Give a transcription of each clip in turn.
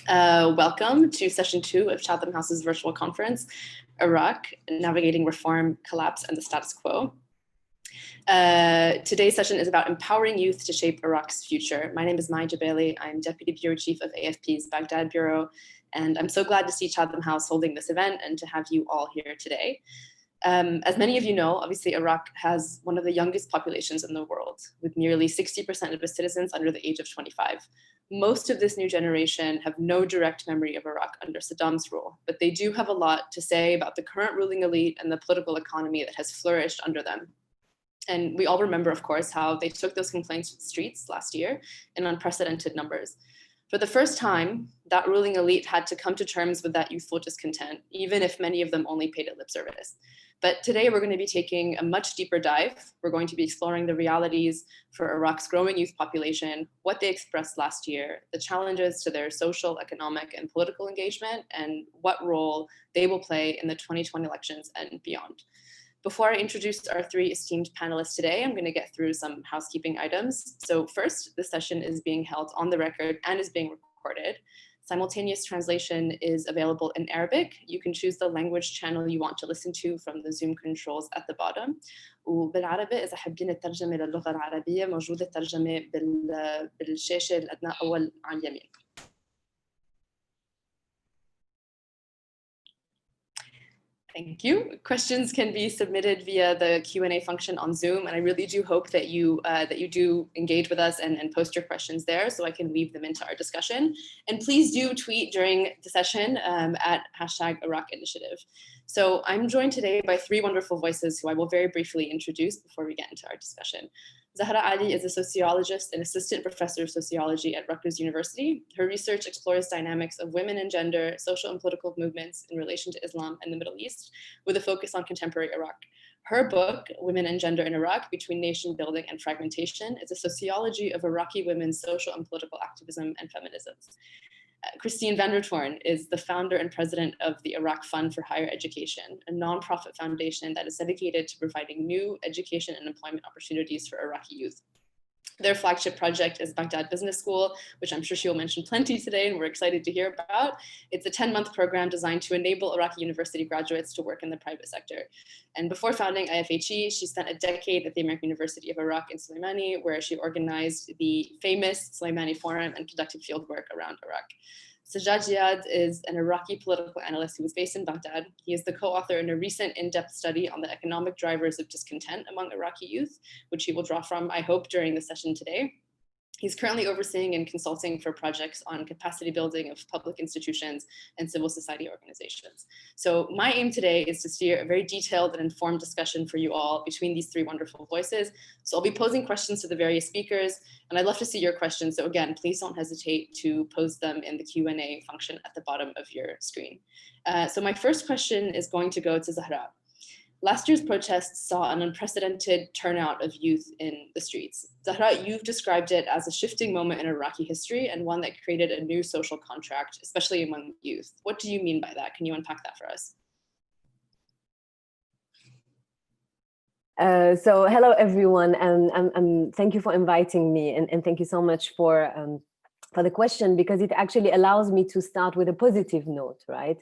Welcome to session 2 of Chatham House's virtual conference, Iraq, Navigating Reform, Collapse, and the Status Quo. Today's session is about empowering youth to shape Iraq's future. My name is Mai Jabali. I'm Deputy Bureau Chief of AFP's Baghdad Bureau, and I'm so glad to see Chatham House holding this event and to have you all here today. As many of you know, obviously Iraq has one of the youngest populations in the world, with nearly 60% of its citizens under the age of 25. Most of this new generation have no direct memory of Iraq under Saddam's rule, but they do have a lot to say about the current ruling elite and the political economy that has flourished under them. And we all remember, of course, how they took those complaints to the streets last year in unprecedented numbers. For the first time, that ruling elite had to come to terms with that youthful discontent, even if many of them only paid it lip service. But today we're going to be taking a much deeper dive. We're going to be exploring the realities for Iraq's growing youth population, what they expressed last year, the challenges to their social, economic, and political engagement, and what role they will play in the 2020 elections and beyond. Before I introduce our 3 esteemed panelists today, I'm going to get through some housekeeping items. So first, this session is being held on the record and is being recorded. Simultaneous translation is available in Arabic. You can choose the language channel you want to listen to from the Zoom controls at the bottom. وبالعربي إذا حابين الترجمة للغة العربية موجودة الترجمة بالشاشة الأدنى أول على اليمين. Thank you. Questions can be submitted via the Q&A function on Zoom, and I really do hope that you do engage with us and post your questions there so I can weave them into our discussion. And please do tweet during the session at #IraqInitiative. So I'm joined today by 3 wonderful voices who I will very briefly introduce before we get into our discussion. Zahra Ali is a sociologist and assistant professor of sociology at Rutgers University. Her research explores dynamics of women and gender, social and political movements in relation to Islam and the Middle East, with a focus on contemporary Iraq. Her book, Women and Gender in Iraq, Between Nation Building and Fragmentation, is a sociology of Iraqi women's social and political activism and feminisms. Christine van der Toorn is the founder and president of the Iraq Fund for Higher Education, a nonprofit foundation that is dedicated to providing new education and employment opportunities for Iraqi youth. Their flagship project is Baghdad Business School, which I'm sure she will mention plenty today, and we're excited to hear about. It's a 10-month program designed to enable Iraqi university graduates to work in the private sector. And before founding IFHE, she spent a decade at the American University of Iraq in Soleimani, where she organized the famous Soleimani Forum and conducted fieldwork around Iraq. Sajjad Jihad is an Iraqi political analyst who is based in Baghdad. He is the co-author in a recent in-depth study on the economic drivers of discontent among Iraqi youth, which he will draw from, I hope, during the session today. He's currently overseeing and consulting for projects on capacity building of public institutions and civil society organizations. So my aim today is to steer a very detailed and informed discussion for you all between these 3 wonderful voices. So I'll be posing questions to the various speakers, and I'd love to see your questions. So again, please don't hesitate to post them in the Q&A function at the bottom of your screen. So my first question is going to go to Zahra. Last year's protests saw an unprecedented turnout of youth in the streets. Zahra, you've described it as a shifting moment in Iraqi history and one that created a new social contract, especially among youth. What do you mean by that? Can you unpack that for us? So hello, everyone, and thank you for inviting me, and thank you so much for the question, because it actually allows me to start with a positive note, right?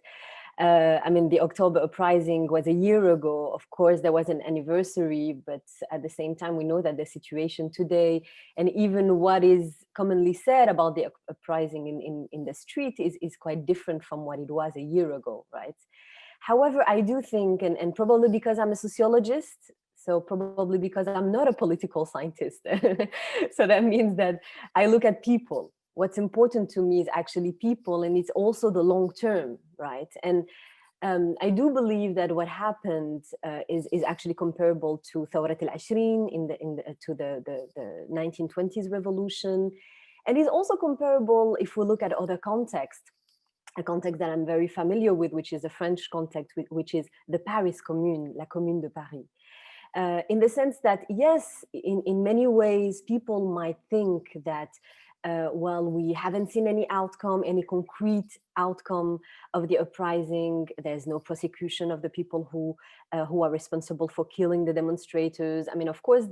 I mean, the October uprising was a year ago. Of course, there was an anniversary, but at the same time, we know that the situation today, and even what is commonly said about the uprising in the street is quite different from what it was a year ago, right? However, I do think, and probably because I'm a sociologist, so probably because I'm not a political scientist, so that means that I look at people. What's important to me is actually people, and it's also the long term, right? And I do believe that what happened is actually comparable to Thawrat al-Ashrin to the 1920s revolution, and is also comparable if we look at other contexts. A context that I'm very familiar with, which is a French context, which is the Paris Commune, la Commune de Paris. In the sense that, yes, in many ways, people might think that well, we haven't seen any outcome, any concrete outcome of the uprising. There's no prosecution of the people who are responsible for killing the demonstrators. I mean, of course,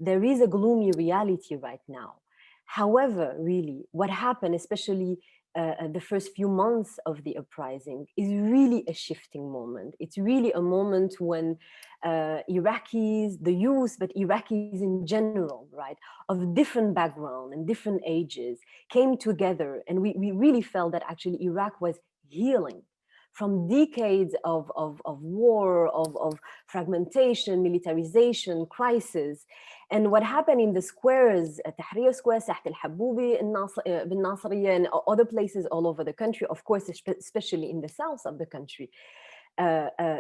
there is a gloomy reality right now. However, really, what happened, especially the first few months of the uprising is really a shifting moment. It's really a moment when Iraqis, the youth, but Iraqis in general, right, of different background and different ages came together. And we really felt that actually Iraq was healing from decades of war, of fragmentation, militarization, crisis. And what happened in the squares, Tahrir Square, Saht al-Haboubi, Bin Nasriya, and other places all over the country, of course, especially in the south of the country,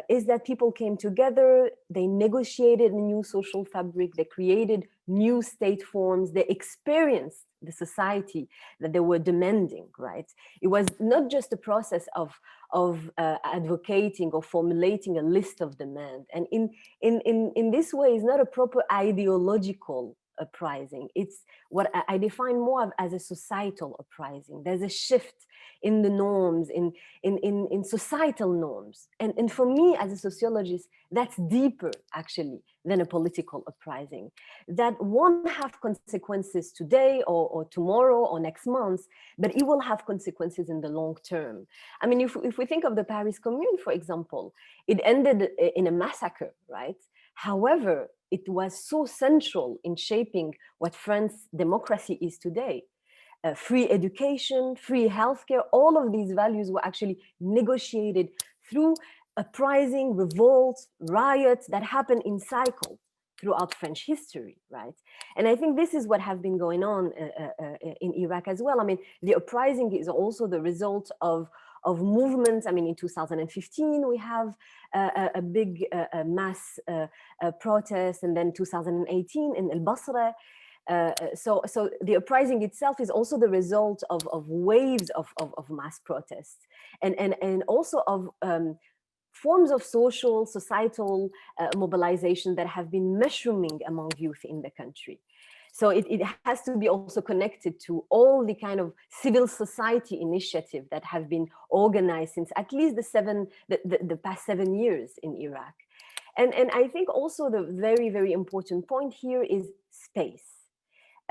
is that people came together, they negotiated a new social fabric, they created new state forms, they experienced the society that they were demanding, right? It was not just a process of advocating or formulating a list of demand. And in this way, it's not a proper ideological uprising. It's what I define more as a societal uprising. There's a shift in the norms, in societal norms. And for me, as a sociologist, that's deeper, actually, than a political uprising. That won't have consequences today or tomorrow or next month, but it will have consequences in the long term. I mean, if we think of the Paris Commune, for example, it ended in a massacre, right? However, it was so central in shaping what France's democracy is today. Free education, free healthcare, all of these values were actually negotiated through uprising, revolts, riots that happened in cycles throughout French history, right? And I think this is what has been going on in Iraq as well. I mean, the uprising is also the result of movements. I mean, in 2015, we have a big mass protest, and then 2018 in El-Basra. So the uprising itself is also the result of waves of mass protests and also of forms of social, societal mobilization that have been mushrooming among youth in the country. So it has to be also connected to all the kind of civil society initiative that have been organized since at least the past 7 years in Iraq. And I think also the very, very important point here is space.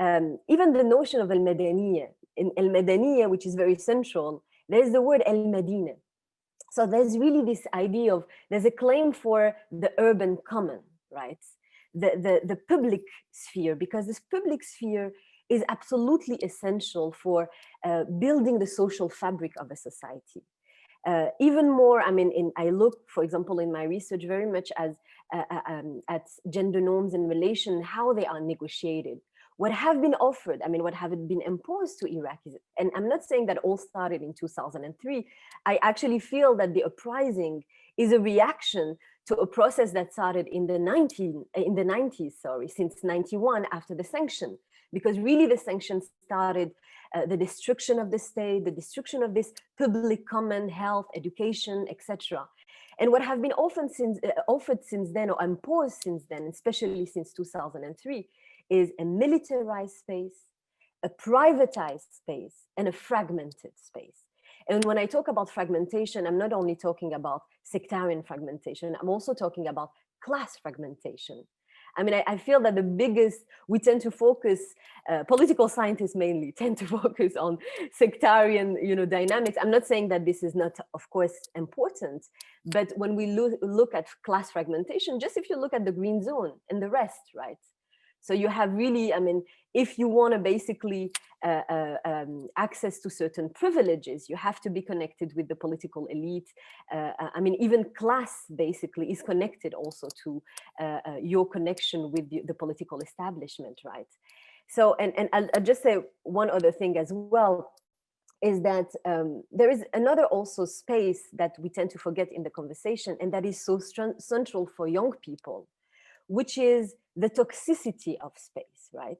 Even the notion of al-Madaniyya, in al-Madaniyya, which is very central, there's the word al-Madina. So there's really this idea of, there's a claim for the urban common, right? The public sphere, because this public sphere is absolutely essential for building the social fabric of a society. Even more, I mean, I look, for example, in my research very much as at gender norms in relation, how they are negotiated. What have been offered, I mean, what have been imposed to Iraqis, and I'm not saying that all started in 2003. I actually feel that the uprising is a reaction to a process that started in the 90s, since 91 after the sanction, because really the sanctions started the destruction of the state, the destruction of this public common, health, education, etc. And what have been offered since then, or imposed since then, especially since 2003, is a militarized space, a privatized space, and a fragmented space. And when I talk about fragmentation, I'm not only talking about sectarian fragmentation, I'm also talking about class fragmentation. I mean, I feel that we tend to focus, political scientists mainly tend to focus on sectarian, dynamics. I'm not saying that this is not, of course, important, but when we look at class fragmentation, just if you look at the green zone and the rest, right? So you have really, I mean, if you want to basically access to certain privileges, you have to be connected with the political elite. I mean, even class basically is connected also to your connection with the political establishment, right? So, and I'll just say one other thing as well, is that there is another also space that we tend to forget in the conversation, and that is so central for young people, which is the toxicity of space, right?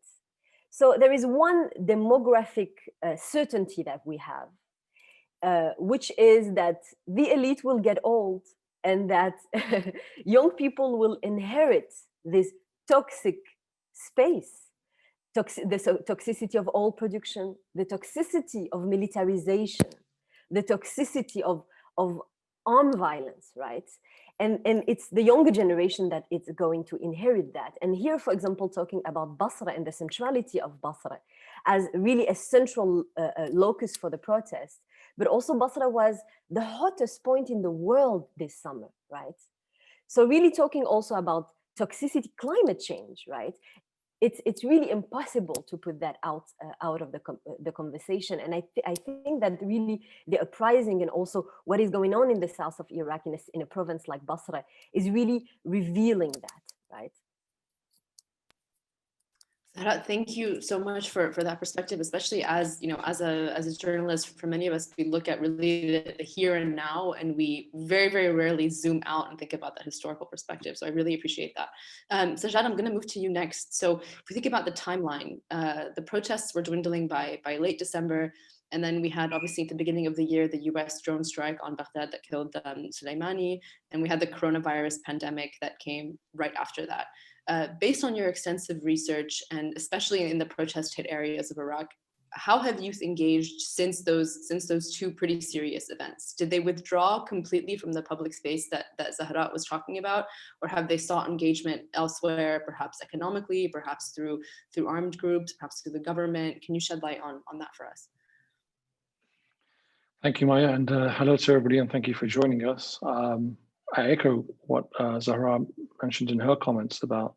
So there is one demographic certainty that we have, which is that the elite will get old and that young people will inherit this toxic space, the toxicity of oil production, the toxicity of militarization, the toxicity of armed violence, right? And it's the younger generation that is going to inherit that. And here, for example, talking about Basra and the centrality of Basra as really a central locus for the protest, but also Basra was the hottest point in the world this summer, right? So really talking also about toxicity, climate change, right? It's really impossible to put that out of the conversation. And I think that really the uprising and also what is going on in the south of Iraq in a province like Basra is really revealing that, right? Zahra, thank you so much for that perspective, especially as, you know, as a journalist. For many of us, we look at really the here and now, and we very, very rarely zoom out and think about that historical perspective. So I really appreciate that. Sajjad, I'm going to move to you next. So if we think about the timeline, the protests were dwindling by late December. And then we had, obviously, at the beginning of the year, the US drone strike on Baghdad that killed Soleimani. And we had the coronavirus pandemic that came right after that. Based on your extensive research, and especially in the protest hit areas of Iraq, how have youth engaged since those two pretty serious events? Did they withdraw completely from the public space that Zahra was talking about, or have they sought engagement elsewhere, perhaps economically, perhaps through armed groups, perhaps through the government? Can you shed light on that for us? Thank you, Maya, and hello to everybody, and thank you for joining us. I echo what Zahra mentioned in her comments about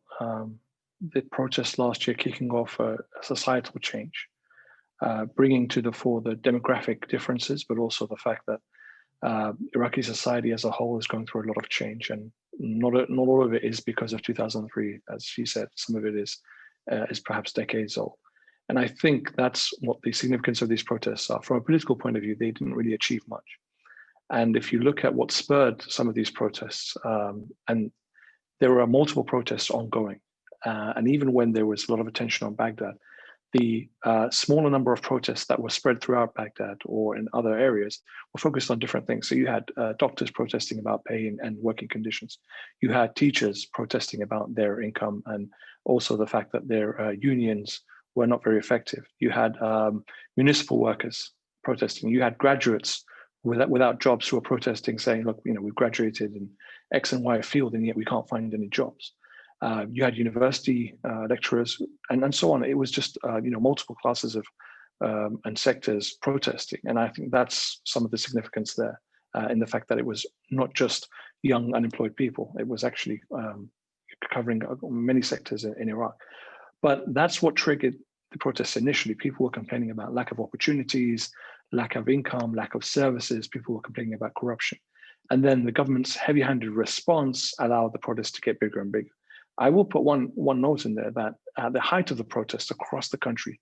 the protests last year kicking off a societal change, bringing to the fore the demographic differences, but also the fact that Iraqi society as a whole is going through a lot of change, and not all of it is because of 2003, as she said. Some of it is perhaps decades old. And I think that's what the significance of these protests are. From a political point of view, they didn't really achieve much. And if you look at what spurred some of these protests, and there are multiple protests ongoing, and even when there was a lot of attention on Baghdad, the smaller number of protests that were spread throughout Baghdad or in other areas were focused on different things. So you had doctors protesting about pay and working conditions. You had teachers protesting about their income, and also the fact that their unions were not very effective. You had municipal workers protesting. You had graduates without jobs who were protesting, saying, look, you know, we've graduated in X and Y field, and yet we can't find any jobs. You had university lecturers and so on. It was just, you know, multiple classes of and sectors protesting. And I think that's some of the significance there in the fact that it was not just young unemployed people. It was actually covering many sectors in Iraq. But that's what triggered the protests initially. People were complaining about lack of opportunities, lack of income, lack of services. People were complaining about corruption. And then the government's heavy-handed response allowed the protests to get bigger and bigger. I will put one note in there that at the height of the protests across the country,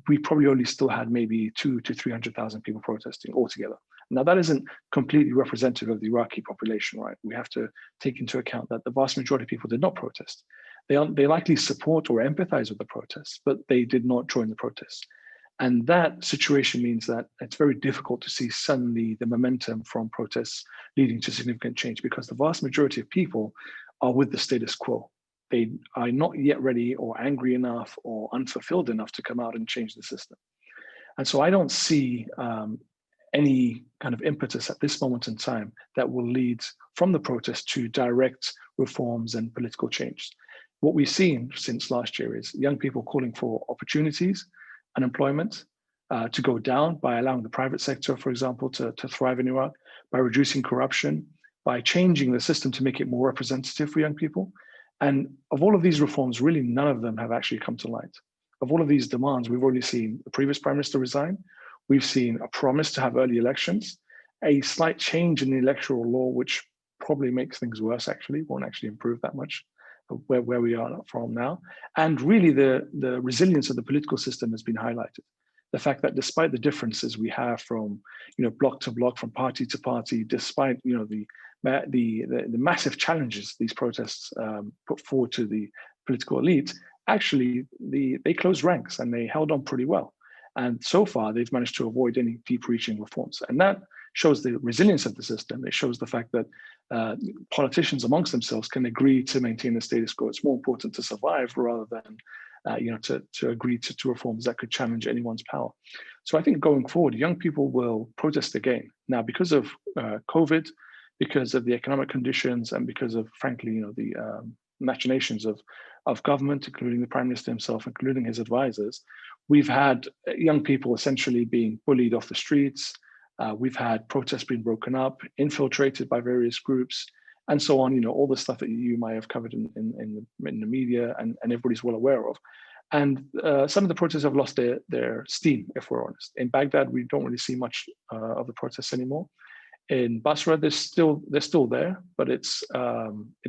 we probably only still had maybe 200,000 to 300,000 people protesting altogether. Now, that isn't completely representative of the Iraqi population, right? We have to take into account that the vast majority of people did not protest. They likely support or empathize with the protests, but they did not join the protests. And that situation means that it's very difficult to see suddenly the momentum from protests leading to significant change, because the vast majority of people are with the status quo. They are not yet ready or angry enough or unfulfilled enough to come out and change the system. And so I don't see any kind of impetus at this moment in time that will lead from the protest to direct reforms and political change. What we've seen since last year is young people calling for opportunities, unemployment to go down by allowing the private sector, for example, to thrive in Iraq, by reducing corruption, by changing the system to make it more representative for young people. And of all of these reforms, really none of them have actually come to light. Of all of these demands, we've already seen the previous prime minister resign. We've seen a promise to have early elections, a slight change in the electoral law, which probably makes things worse, actually, won't actually improve that much where we are from now. And really the resilience of the political system has been highlighted. The fact that despite the differences we have from, you know, block to block, from party to party, despite, you know, the massive challenges these protests put forward to the political elite, actually they closed ranks and they held on pretty well. And so far, they've managed to avoid any deep-reaching reforms. And that shows the resilience of the system. It shows the fact that politicians amongst themselves can agree to maintain the status quo. It's more important to survive rather than you know, to agree to reforms that could challenge anyone's power. So I think going forward, young people will protest again. Now, because of COVID, because of the economic conditions, and because of, frankly, the machinations of government, including the Prime Minister himself, including his advisors, we've had young people essentially being bullied off the streets. We've had protests being broken up, infiltrated by various groups, and so on. All the stuff that you might have covered in the media, and everybody's well aware of. And some of the protests have lost their steam, if we're honest. In Baghdad, we don't really see much of the protests anymore. In Basra, they're still there, but it's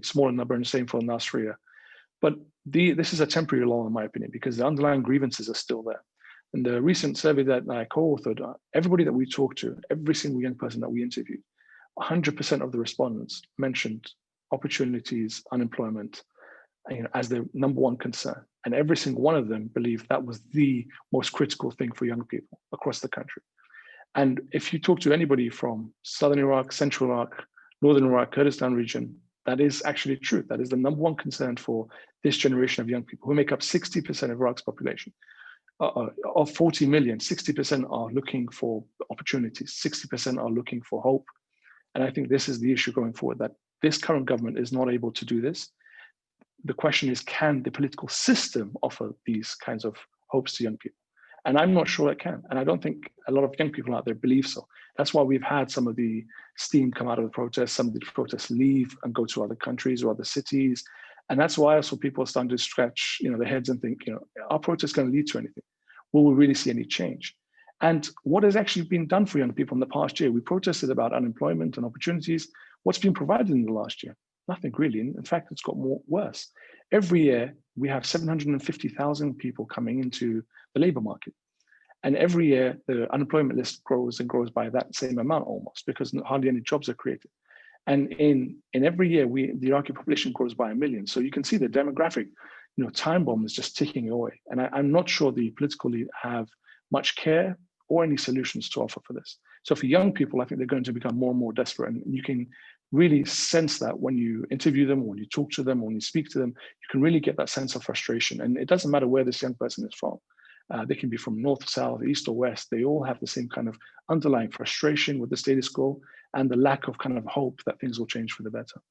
small in number, and the same for Nasiriyah. But this is a temporary lull, in my opinion, because the underlying grievances are still there. In the recent survey that I co-authored, everybody that we talked to, every single young person that we interviewed, 100% of the respondents mentioned opportunities, unemployment, as their number one concern. And every single one of them believed that was the most critical thing for young people across the country. And if you talk to anybody from Southern Iraq, Central Iraq, Northern Iraq, Kurdistan region, that is actually true. That is the number one concern for this generation of young people, who make up 60% of Iraq's population. Of 40 million, 60% are looking for opportunities, 60% are looking for hope. And I think this is the issue going forward, that this current government is not able to do this. The question is, can the political system offer these kinds of hopes to young people? And I'm not sure it can. And I don't think a lot of young people out there believe so. That's why we've had some of the steam come out of the protests. Some of the protests leave and go to other countries or other cities. And that's why also people are starting to scratch their heads and think, are protests going to lead to anything? Will we really see any change? And what has actually been done for young people in the past year? We protested about unemployment and opportunities. What's been provided in the last year? Nothing really. In fact, it's got worse. Every year, we have 750,000 people coming into the labor market. And every year, the unemployment list grows and grows by that same amount almost, because hardly any jobs are created. And in every year, the Iraqi population grows by 1 million. So you can see the demographic, time bomb is just ticking away. And I'm not sure the political elite have much care or any solutions to offer for this. So for young people, I think they're going to become more and more desperate. And you can really sense that when you interview them, or when you talk to them, or when you speak to them, you can really get that sense of frustration. And it doesn't matter where this young person is from. They can be from north, south, east, or west. They all have the same kind of underlying frustration with the status quo and the lack of kind of hope that things will change for the better.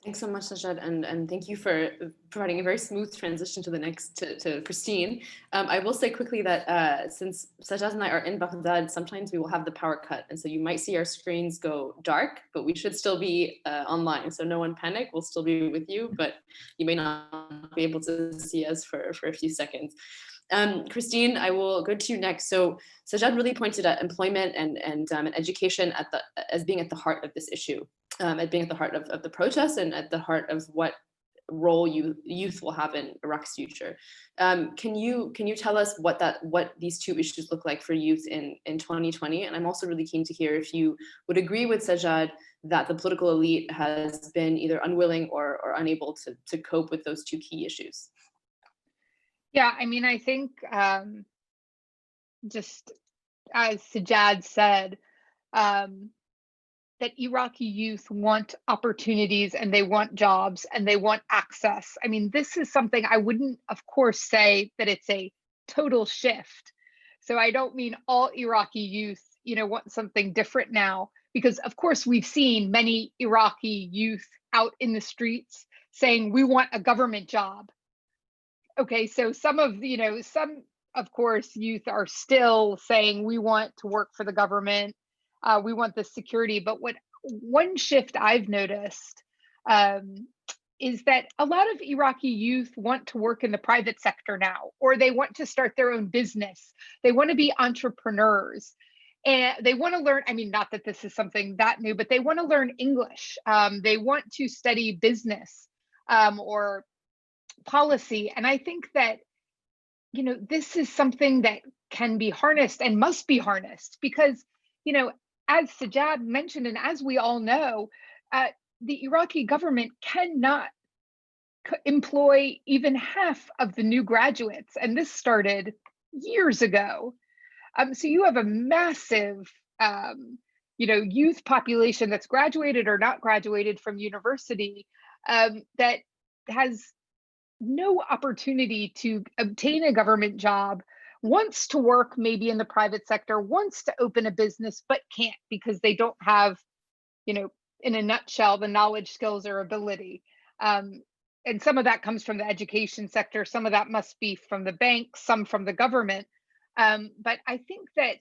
Thanks so much, Sajjad, and thank you for providing a very smooth transition to the next, to Christine. I will say quickly that since Sajjad and I are in Baghdad, sometimes we will have the power cut, and so you might see our screens go dark, but we should still be online, so no one panic, we'll still be with you, but you may not be able to see us for a few seconds. Christine, I will go to you next. So Sajjad really pointed at employment and education as being at the heart of this issue, at being at the heart of the protest and at the heart of what role youth will have in Iraq's future. Can you tell us what these two issues look like for youth in 2020? And I'm also really keen to hear if you would agree with Sajjad that the political elite has been either unwilling or unable to cope with those two key issues. Yeah, I mean, I think just as Sajjad said, that Iraqi youth want opportunities and they want jobs and they want access. I mean, this is something I wouldn't, of course, say that it's a total shift. So I don't mean all Iraqi youth, want something different now, because of course we've seen many Iraqi youth out in the streets saying, we want a government job. Okay, so some of course, youth are still saying we want to work for the government, we want the security. But one shift I've noticed is that a lot of Iraqi youth want to work in the private sector now, or they want to start their own business. They want to be entrepreneurs. And they want to learn, I mean, not that this is something that new, but they want to learn English. They want to study business or policy. And I think that, this is something that can be harnessed and must be harnessed because, as Sajjad mentioned, and as we all know, the Iraqi government cannot employ even half of the new graduates. And this started years ago. So you have a massive, youth population that's graduated or not graduated from university that has no opportunity to obtain a government job wants to work maybe in the private sector, wants to open a business, but can't because they don't have, in a nutshell, the knowledge, skills, or ability. And some of that comes from the education sector. Some of that must be from the banks, some from the government. But I think that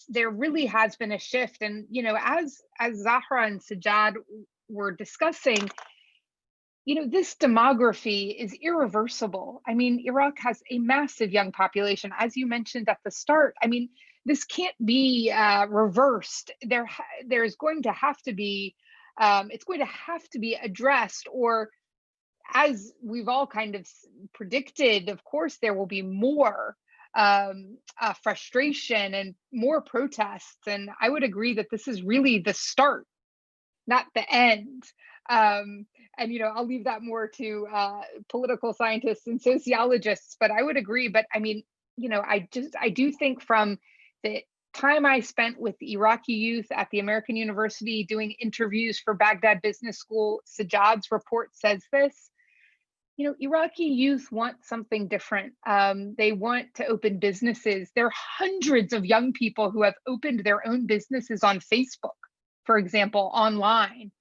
there really has been a shift. And, as Zahra and Sajjad were discussing, this demography is irreversible. I mean, Iraq has a massive young population, as you mentioned at the start. I mean, this can't be reversed. There's going to have to be, it's going to have to be addressed, or as we've all kind of predicted, of course, there will be more frustration and more protests. And I would agree that this is really the start, not the end. And, I'll leave that more to political scientists and sociologists, but I would agree. But I mean, I do think from the time I spent with Iraqi youth at the American University doing interviews for Baghdad Business School, Sajjad's report says this. Iraqi youth want something different. They want to open businesses. There are hundreds of young people who have opened their own businesses on Facebook, for example, online.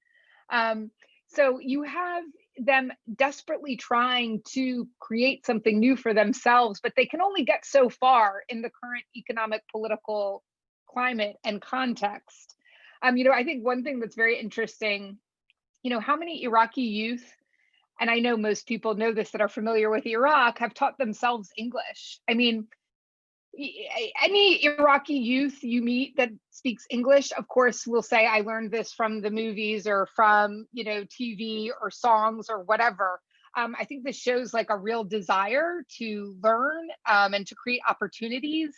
So you have them desperately trying to create something new for themselves, but they can only get so far in the current economic, political climate and context. I think one thing that's very interesting, how many Iraqi youth, and I know most people know this that are familiar with Iraq, have taught themselves English. I mean, any Iraqi youth you meet that speaks English, of course, will say, I learned this from the movies or from, TV or songs or whatever. I think this shows like a real desire to learn and to create opportunities.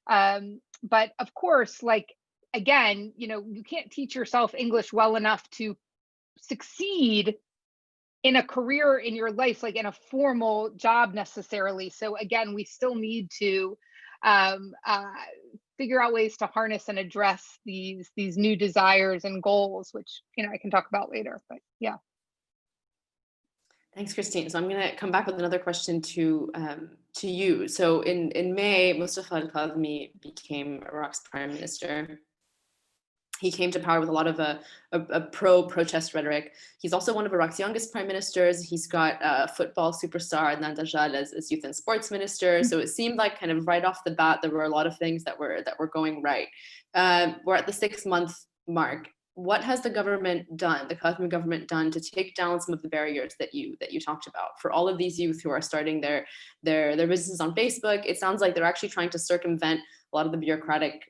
But of course, like, again, you can't teach yourself English well enough to succeed in a career in your life, like in a formal job necessarily. So again, we still need to figure out ways to harness and address these new desires and goals, which I can talk about later. But yeah. Thanks, Christine. So I'm going to come back with another question to you. So in May, Mustafa al-Kadhimi became Iraq's prime minister. He came to power with a lot of a pro-protest rhetoric. He's also one of Iraq's youngest prime ministers. He's got football superstar Adnan Dajjal as youth and sports minister. So it seemed like kind of right off the bat, there were a lot of things that were going right. We're at the 6-month mark. What has the government done, the Khatami government done, to take down some of the barriers that you talked about for all of these youth who are starting their businesses on Facebook? It sounds like they're actually trying to circumvent a lot of the bureaucratic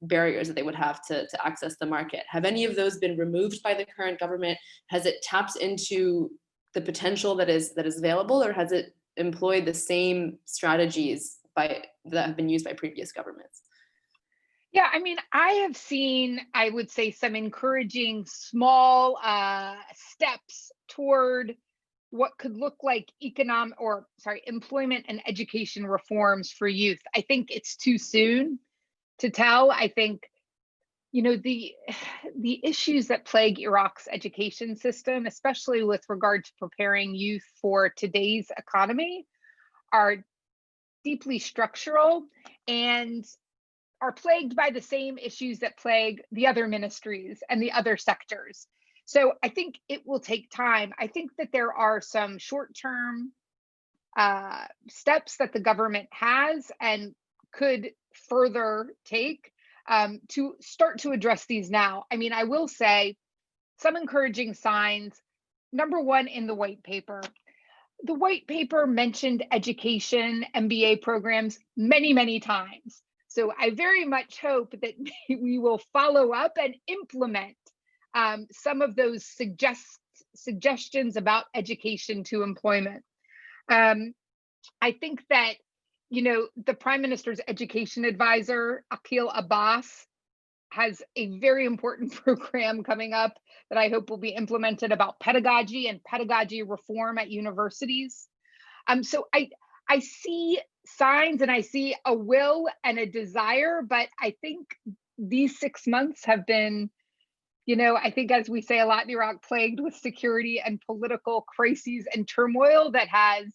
barriers that they would have to access the market. Have any of those been removed by the current government? Has it tapped into the potential that is available, or has it employed the same strategies that have been used by previous governments? Yeah, I mean, I have seen, I would say, some encouraging small steps toward what could look like employment and education reforms for youth. I think it's too soon to tell. I think, the issues that plague Iraq's education system, especially with regard to preparing youth for today's economy, are deeply structural and are plagued by the same issues that plague the other ministries and the other sectors. So I think it will take time. I think that there are some short-term steps that the government has and could further take to start to address these now. I mean, I will say some encouraging signs. Number one, in the white paper. The white paper mentioned education, MBA programs many, many times. So I very much hope that we will follow up and implement some of those suggestions about education to employment. I think that, the Prime Minister's education advisor, Aqil Abbas, has a very important program coming up that I hope will be implemented about pedagogy and pedagogy reform at universities. So I see signs and I see a will and a desire, but I think these 6 months have been, I think, as we say a lot in Iraq, plagued with security and political crises and turmoil that has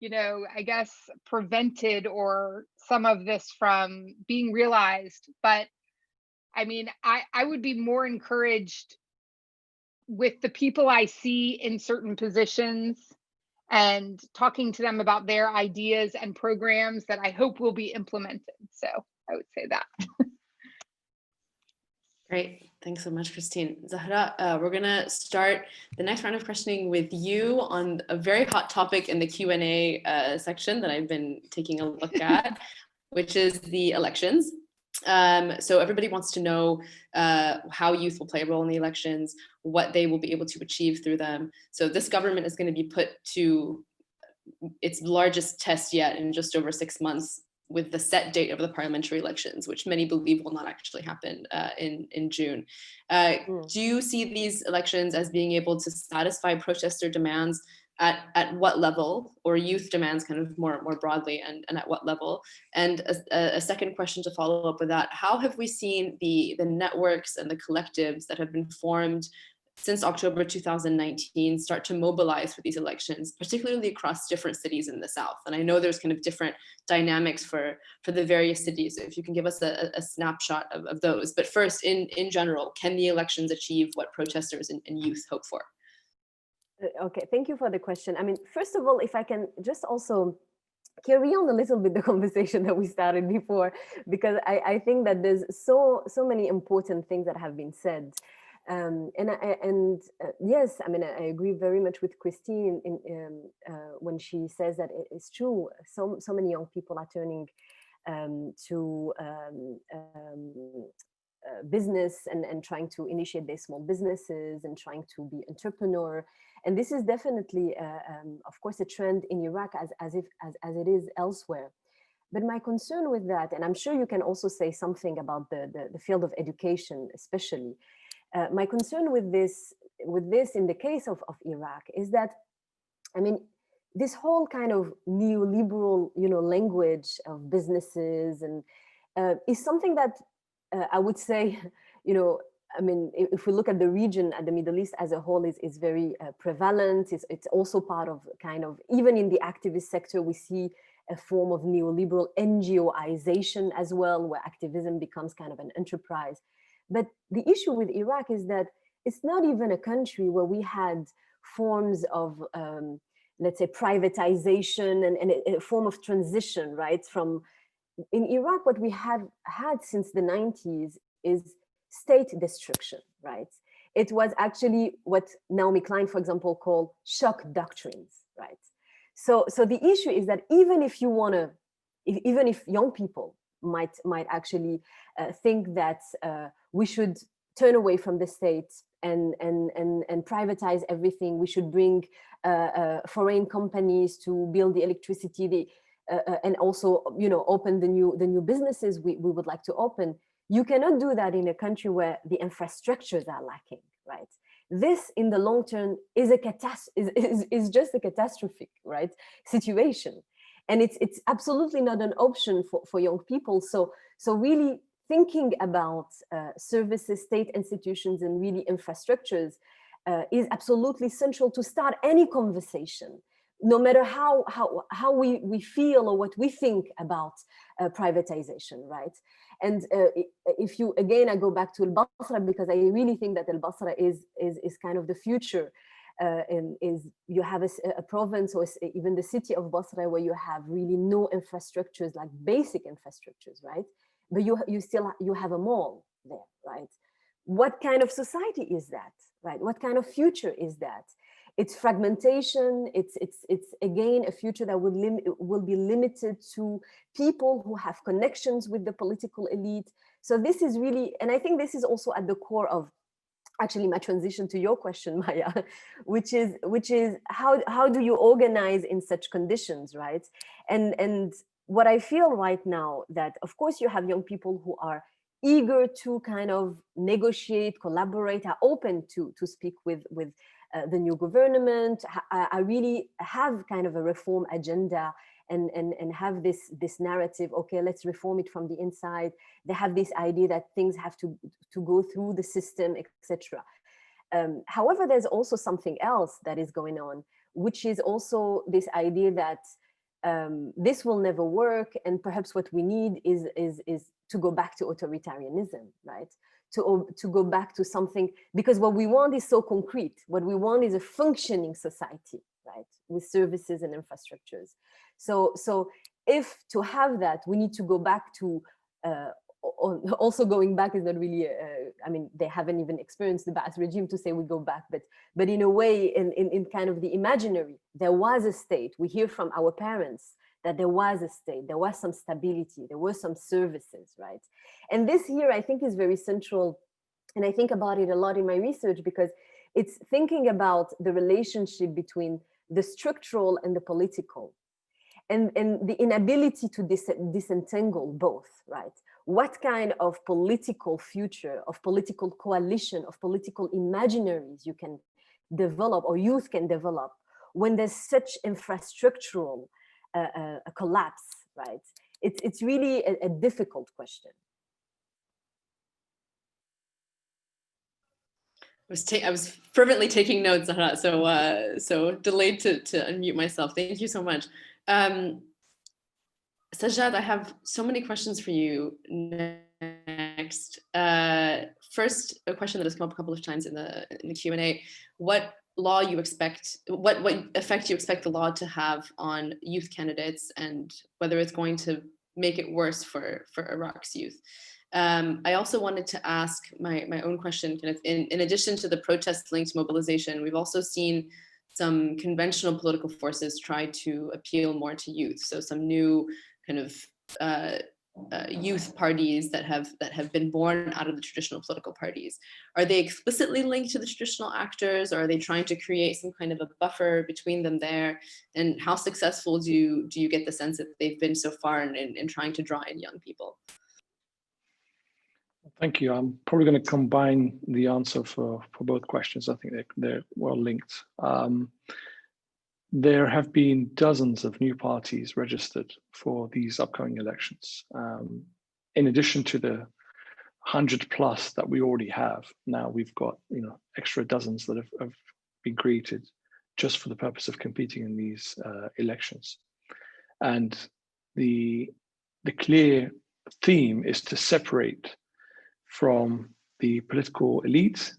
I guess prevented or some of this from being realized. But I mean, I would be more encouraged with the people I see in certain positions and talking to them about their ideas and programs that I hope will be implemented. So I would say that. Great. Thanks so much, Christine. Zahra, we're going to start the next round of questioning with you on a very hot topic in the Q&A section that I've been taking a look at, which is the elections. So everybody wants to know how youth will play a role in the elections, what they will be able to achieve through them. So this government is going to be put to its largest test yet in just over 6 months, with the set date of the parliamentary elections, which many believe will not actually happen in June. Do you see these elections as being able to satisfy protester demands at what level, or youth demands kind of more broadly, and at what level? And a second question to follow up with that, how have we seen the networks and the collectives that have been formed since October 2019 start to mobilize for these elections, particularly across different cities in the South? And I know there's kind of different dynamics for the various cities. So if you can give us a snapshot of those. But first, in general, can the elections achieve what protesters and youth hope for? Okay, thank you for the question. I mean, first of all, if I can just also carry on a little bit the conversation that we started before, because I think that there's so many important things that have been said. Yes, I mean, I agree very much with Christine when she says that it's true. So many young people are turning to business and trying to initiate their small businesses and trying to be entrepreneur. And this is definitely, of course, a trend in Iraq as it is elsewhere. But my concern with that, and I'm sure you can also say something about the field of education, especially. My concern with this in the case of Iraq is that, I mean, this whole kind of neoliberal, language of businesses and is something that I would say, I mean, if we look at the region, at the Middle East as a whole, is very prevalent. It's also part of kind of, even in the activist sector, we see a form of neoliberal NGOization as well, where activism becomes kind of an enterprise. But the issue with Iraq is that it's not even a country where we had forms of, let's say, privatization and a form of transition, right? In Iraq, what we have had since the 90s is state destruction, right? It was actually what Naomi Klein, for example, called shock doctrines, right? So the issue is that even if you want to, even if young people might actually think that we should turn away from the state and privatize everything, we should bring foreign companies to build the electricity, and also, open the new businesses we would like to open. You cannot do that in a country where the infrastructures are lacking, right? This, in the long term, is just a catastrophic, right, situation, and it's absolutely not an option for young people. So really thinking about services, state institutions, and really infrastructures is absolutely central to start any conversation, no matter how we feel or what we think about privatization, right? And if you, again, I go back to Al-Basra, because I really think that Al-Basra is kind of the future. And you have a province, or even the city of Basra, where you have really no infrastructures, like basic infrastructures, right? But you still have a mall there, right? What kind of society is that, right? What kind of future is that? It's fragmentation. It's again a future that will be limited to people who have connections with the political elite. So this is really, and I think this is also at the core of actually my transition to your question, Maya, which is how do you organize in such conditions, right? And what I feel right now, that of course you have young people who are eager to kind of negotiate, collaborate, are open to speak with the new government. I really have kind of a reform agenda and have this narrative, okay, let's reform it from the inside. They have this idea that things have to go through the system, etc. However, there's also something else that is going on, which is also this idea that this will never work, and perhaps what we need is to go back to authoritarianism, right? To go back to something, because what we want is so concrete. What we want is a functioning society, right, with services and infrastructures. So if to have that, we need to go back to, also going back is not really, I mean, they haven't even experienced the Baath regime to say we go back, but in a way, in kind of the imaginary, there was a state. We hear from our parents that there was a state, there was some stability, there were some services, right? And this here, I think, is very central. And I think about it a lot in my research, because it's thinking about the relationship between the structural and the political, and the inability to disentangle both, right? What kind of political future, of political coalition, of political imaginaries you can develop, or youth can develop, when there's such infrastructural a collapse, right? It's really a difficult question. I was fervently taking notes, Zahra, so delayed to unmute myself. Thank you so much. Sajjad, I have so many questions for you next. First, a question that has come up a couple of times in the Q&A: what law you expect, what effect you expect the law to have on youth candidates, and whether it's going to make it worse for Iraq's youth. I also wanted to ask my own question, kind of in addition to the protest-linked mobilization, we've also seen some conventional political forces try to appeal more to youth. So some new kind of youth parties that have been born out of the traditional political parties. Are they explicitly linked to the traditional actors, or are they trying to create some kind of a buffer between them there? And how successful do you get the sense that they've been so far in trying to draw in young people? Thank you. I'm probably going to combine the answer for both questions. I think they're well linked. There have been dozens of new parties registered for these upcoming elections. In addition to the 100+ that we already have, now we've got extra dozens that have been created just for the purpose of competing in these elections. And the clear theme is to separate from the political elite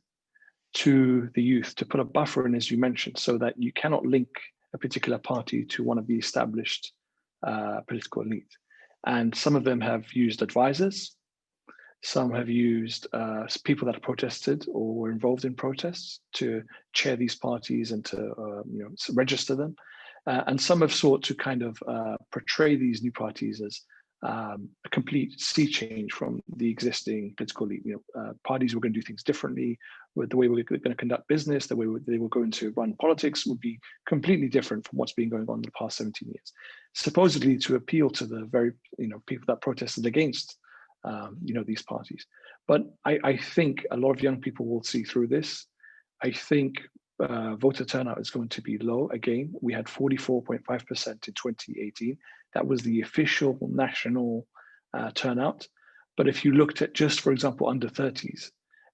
to the youth, to put a buffer in, as you mentioned, so that you cannot link a particular party to one of the established political elite. And some of them have used advisors, some have used people that have protested or were involved in protests to chair these parties and to register them. And some have sought to kind of portray these new parties as a complete sea change from the existing political elite. Parties were going to do things differently. With the way we're going to conduct business, the way they were going to run politics would be completely different from what's been going on in the past 17 years. Supposedly to appeal to the very people that protested against these parties. But I think a lot of young people will see through this. I think voter turnout is going to be low again. We had 44.5% in 2018. That was the official national turnout. But if you looked at just, for example, under 30s,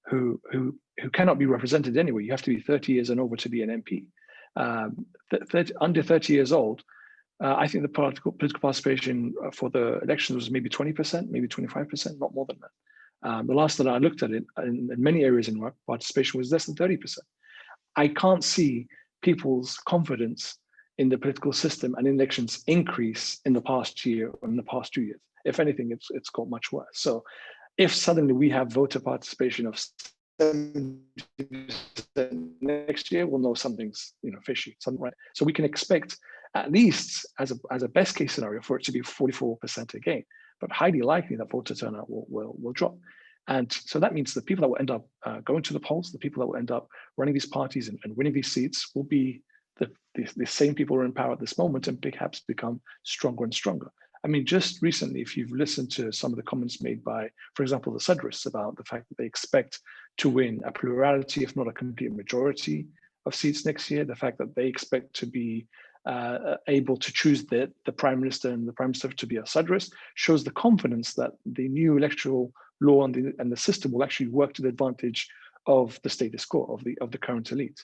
who cannot be represented anyway, you have to be 30 years and over to be an MP. Under 30 years old, I think the political participation for the elections was maybe 20%, maybe 25%, not more than that. The last that I looked at it, in many areas in work, participation was less than 30%. I can't see people's confidence in the political system and elections increase in the past year or in the past 2 years. If anything, it's got much worse. So if suddenly we have voter participation of 70% next year, we'll know something's fishy, something right. So we can expect at least as a best case scenario for it to be 44% again, but highly likely that voter turnout will drop. And so that means the people that will end up going to the polls, the people that will end up running these parties and winning these seats will be the same people who are in power at this moment, and perhaps become stronger and stronger. I mean, just recently, if you've listened to some of the comments made by, for example, the Sadrists about the fact that they expect to win a plurality, if not a complete majority of seats next year, the fact that they expect to be able to choose the prime minister and the prime minister to be a Sadrist, shows the confidence that the new electoral law and the system will actually work to the advantage of the status quo, of the current elite.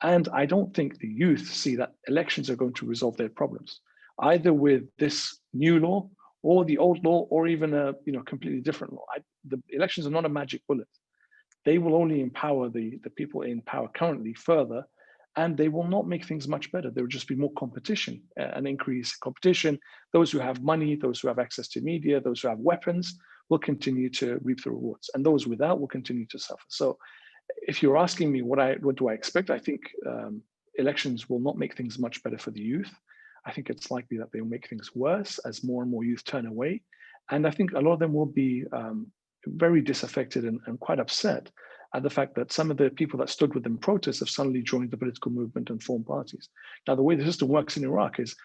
And I don't think the youth see that elections are going to resolve their problems. either with this new law or the old law, or even a completely different law. The elections are not a magic bullet. They will only empower the people in power currently further, and they will not make things much better. There will just be more competition, an increase in competition. Those who have money, those who have access to media, those who have weapons will continue to reap the rewards, and those without will continue to suffer. So if you're asking me what do I expect, I think elections will not make things much better for the youth. I think it's likely that they will make things worse as more and more youth turn away. And I think a lot of them will be very disaffected and quite upset at the fact that some of the people that stood with them in protests have suddenly joined the political movement and formed parties. Now, the way the system works in Iraq is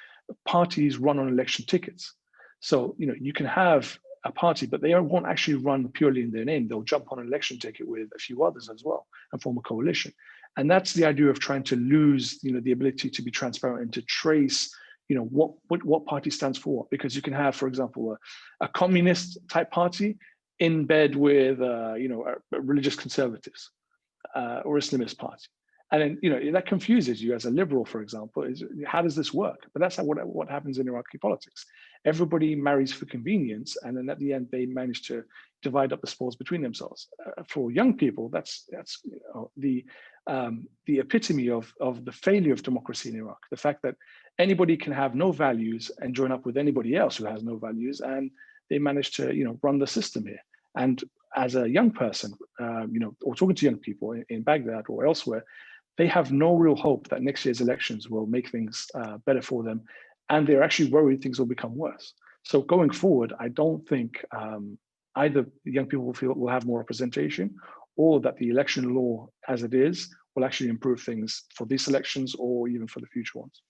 parties run on election tickets. So, you can have a party, but they won't actually run purely in their name. They'll jump on an election ticket with a few others as well and form a coalition. And that's the idea of trying to lose, the ability to be transparent and to trace, what party stands for what. Because you can have, for example, a communist type party in bed with, religious conservatives or Islamist party. And then, that confuses you as a liberal, for example. How does this work? But that's what happens in Iraqi politics. Everybody marries for convenience, and then at the end they manage to divide up the spoils between themselves. For young people, that's the epitome of the failure of democracy in Iraq. The fact that anybody can have no values and join up with anybody else who has no values, and they manage to run the system here. And as a young person, or talking to young people in Baghdad or elsewhere, they have no real hope that next year's elections will make things better for them. And they're actually worried things will become worse. So going forward, I don't think either young people will have more representation, or that the election law as it is will actually improve things for these elections or even for the future ones.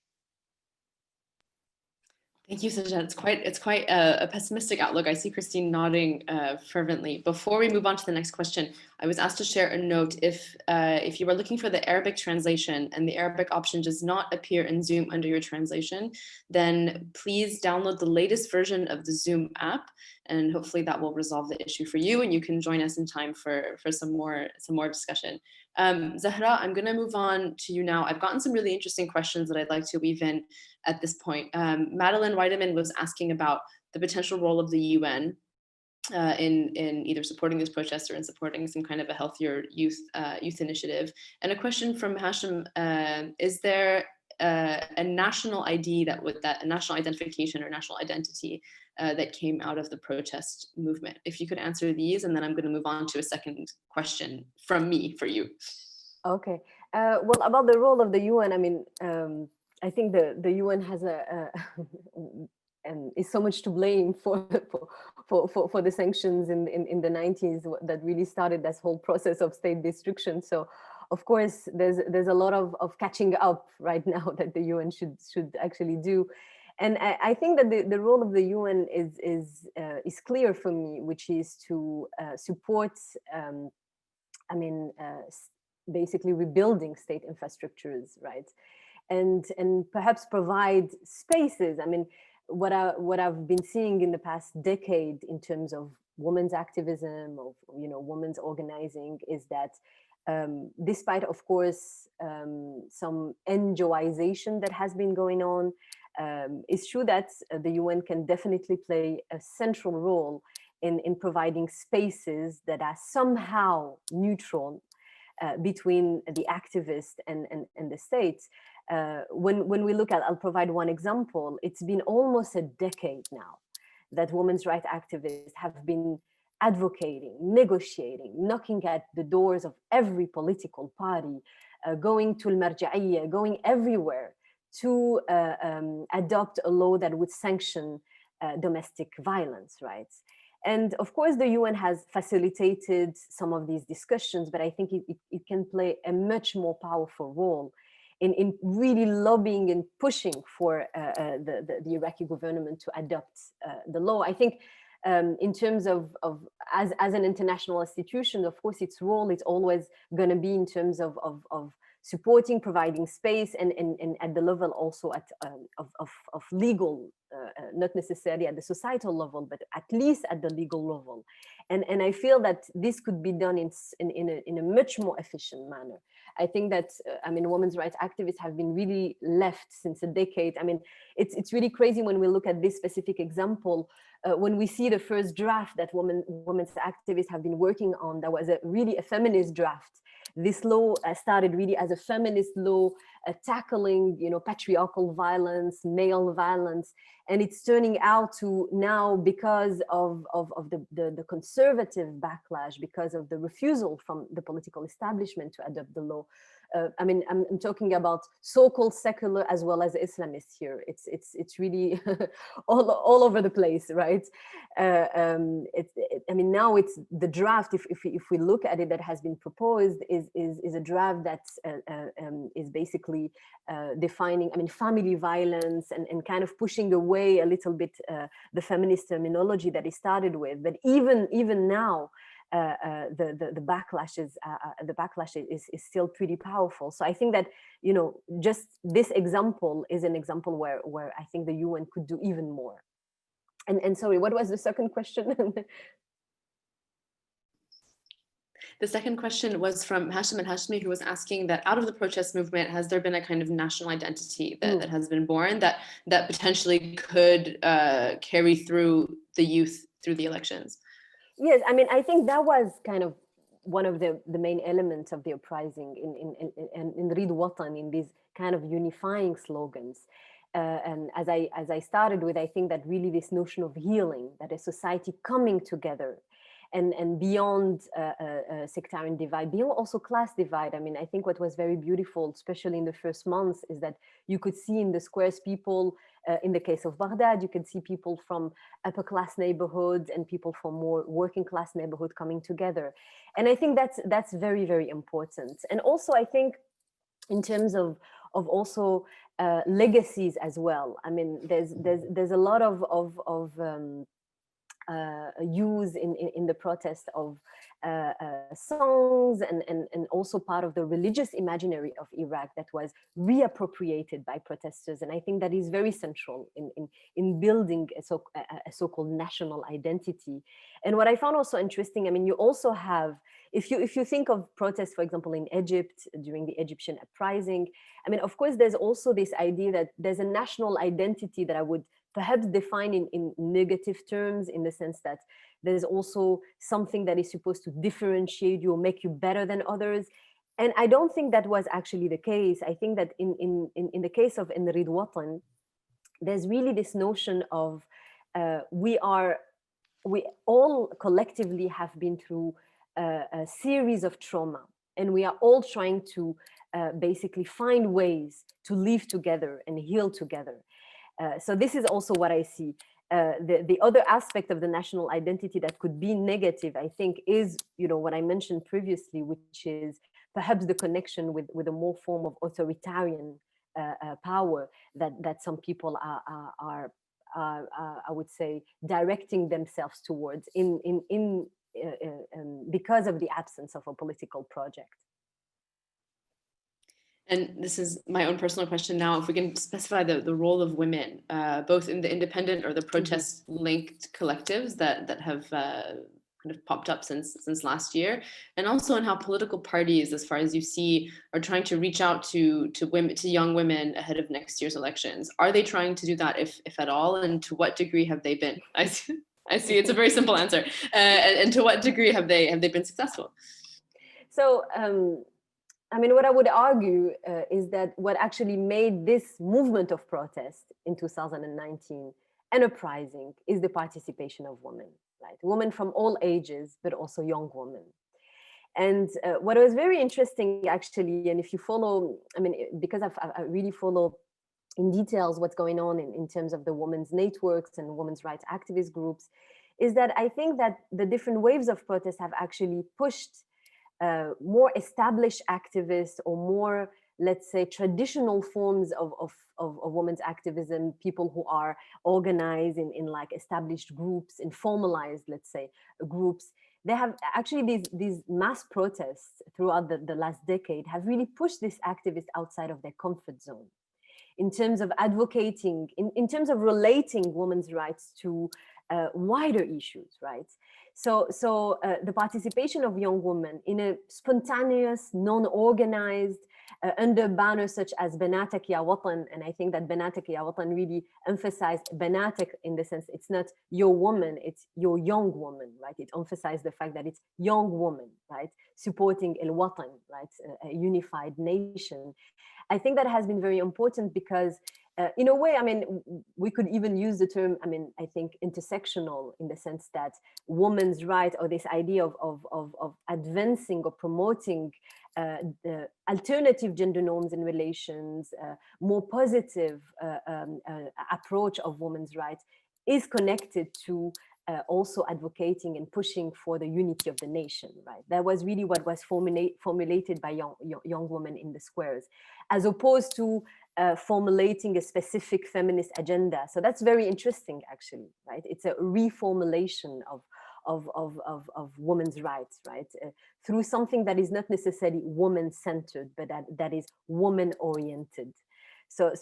Thank you, Sajjad. It's quite a pessimistic outlook. I see Christine nodding fervently. Before we move on to the next question, I was asked to share a note. If you are looking for the Arabic translation and the Arabic option does not appear in Zoom under your translation, then please download the latest version of the Zoom app, and hopefully that will resolve the issue for you, and you can join us in time for some more discussion. Zahra, I'm going to move on to you now. I've gotten some really interesting questions that I'd like to weave in at this point. Madeline Weideman was asking about the potential role of the UN in either supporting this protest or in supporting some kind of a healthier youth initiative. And a question from Hashim: is there a national ID a national identification or national identity that came out of the protest movement? If you could answer these, and then I'm going to move on to a second question from me for you. Okay. Well, about the role of the UN, I mean, I think the UN has and is so much to blame for the sanctions in the 90s that really started this whole process of state destruction. So, of course, there's a lot of catching up right now that the UN should actually do. And I think that the role of the UN is clear for me, which is to support, basically rebuilding state infrastructures, right? And perhaps provide spaces. I mean, what I've been seeing in the past decade in terms of women's activism, of women's organizing, is that despite, of course, some NGOization that has been going on, it's true that the UN can definitely play a central role in providing spaces that are somehow neutral between the activists and the states. When we look at, I'll provide one example. It's been almost a decade now that women's rights activists have been advocating, negotiating, knocking at the doors of every political party, going to al-Marja'iyya, going everywhere to adopt a law that would sanction domestic violence, right? And of course, the UN has facilitated some of these discussions, but I think it can play a much more powerful role in really lobbying and pushing for the Iraqi government to adopt the law. I think in terms of as an international institution, of course, its role is always going to be in terms of supporting, providing space, and at the level also of legal, not necessarily at the societal level, but at least at the legal level. And I feel that this could be done in a much more efficient manner. I think that, women's rights activists have been really left since a decade. It's really crazy when we look at this specific example, when we see the first draft that women's activists have been working on, that was really a feminist draft. This law started really as a feminist law, tackling, patriarchal violence, male violence, and it's turning out to now, because of the conservative backlash, because of the refusal from the political establishment to adopt the law. I'm talking about so-called secular as well as Islamists here. It's really all over the place, right? Now it's the draft. If we look at it, that has been proposed is a draft that is basically defining, family violence and kind of pushing away a little bit the feminist terminology that it started with. But even now, the backlash is still pretty powerful. So I think that, just this example is an example where I think the UN could do even more. And sorry, what was the second question? The second question was from Hashim al-Hashmi, who was asking that out of the protest movement, has there been a kind of national identity that has been born that potentially could carry through the youth through the elections? Yes, I think that was kind of one of the main elements of the uprising in Read Watan, in these kind of unifying slogans. And as I started with, I think that really this notion of healing, that a society coming together and beyond sectarian divide, beyond also class divide. I think what was very beautiful, especially in the first months, is that you could see in the squares people, in the case of Baghdad, you could see people from upper class neighborhoods and people from more working class neighborhood coming together. And I think that's very, very important. And also, I think in terms of also legacies as well. There's a lot of use in the protest of songs and also part of the religious imaginary of Iraq that was reappropriated by protesters. And I think that is very central in building a so-called national identity. And what I found also interesting, you also have, if you think of protests, for example, in Egypt during the Egyptian uprising, of course, there's also this idea that there's a national identity that I would perhaps define in negative terms, in the sense that there's also something that is supposed to differentiate you or make you better than others. And I don't think that was actually the case. I think that in the case of Read Watan, there's really this notion of we all collectively have been through a series of trauma, and we are all trying to basically find ways to live together and heal together. So this is also what I see. The other aspect of the national identity that could be negative, I think, is what I mentioned previously, which is perhaps the connection with a more form of authoritarian power that some people are I would say, directing themselves towards because of the absence of a political project. And this is my own personal question now, if we can specify the role of women, both in the independent or the protest-linked collectives that have kind of popped up since last year, and also in how political parties, as far as you see, are trying to reach out to women, to young women ahead of next year's elections. Are they trying to do that, if at all, and to what degree have they been? I see it's a very simple answer. And to what degree have they been successful? So, what I would argue is that what actually made this movement of protest in 2019 an uprising is the participation of women, right? Women from all ages, but also young women. And what was very interesting, actually, and if you follow, because I really follow in details what's going on in terms of the women's networks and women's rights activist groups, is that I think that the different waves of protest have actually pushed more established activists, or more, let's say, traditional forms of women's activism, people who are organized in like established groups, in formalized, let's say, groups. They have actually these mass protests throughout the last decade have really pushed these activists outside of their comfort zone in terms of advocating, in terms of relating women's rights to wider issues, right? So the participation of young women in a spontaneous, non-organized, under banners such as Banatak Ya Watan, and I think that Banatak Ya Watan really emphasized Banatak in the sense it's not your woman, it's your young woman, right? It emphasized the fact that it's young woman, right? Supporting El Watan, right? A unified nation. I think that has been very important because in a way, I mean, we could even use the term, I mean, I think intersectional in the sense that women's rights or this idea of advancing or promoting the alternative gender norms and relations, more positive approach of women's rights is connected to also advocating and pushing for the unity of the nation, right? That was really what was formulated by young women in the squares, as opposed to formulating a specific feminist agenda. So that's very interesting, actually, right? It's a reformulation of women's rights, right? Through something that is not necessarily woman-centered, but that is woman-oriented. So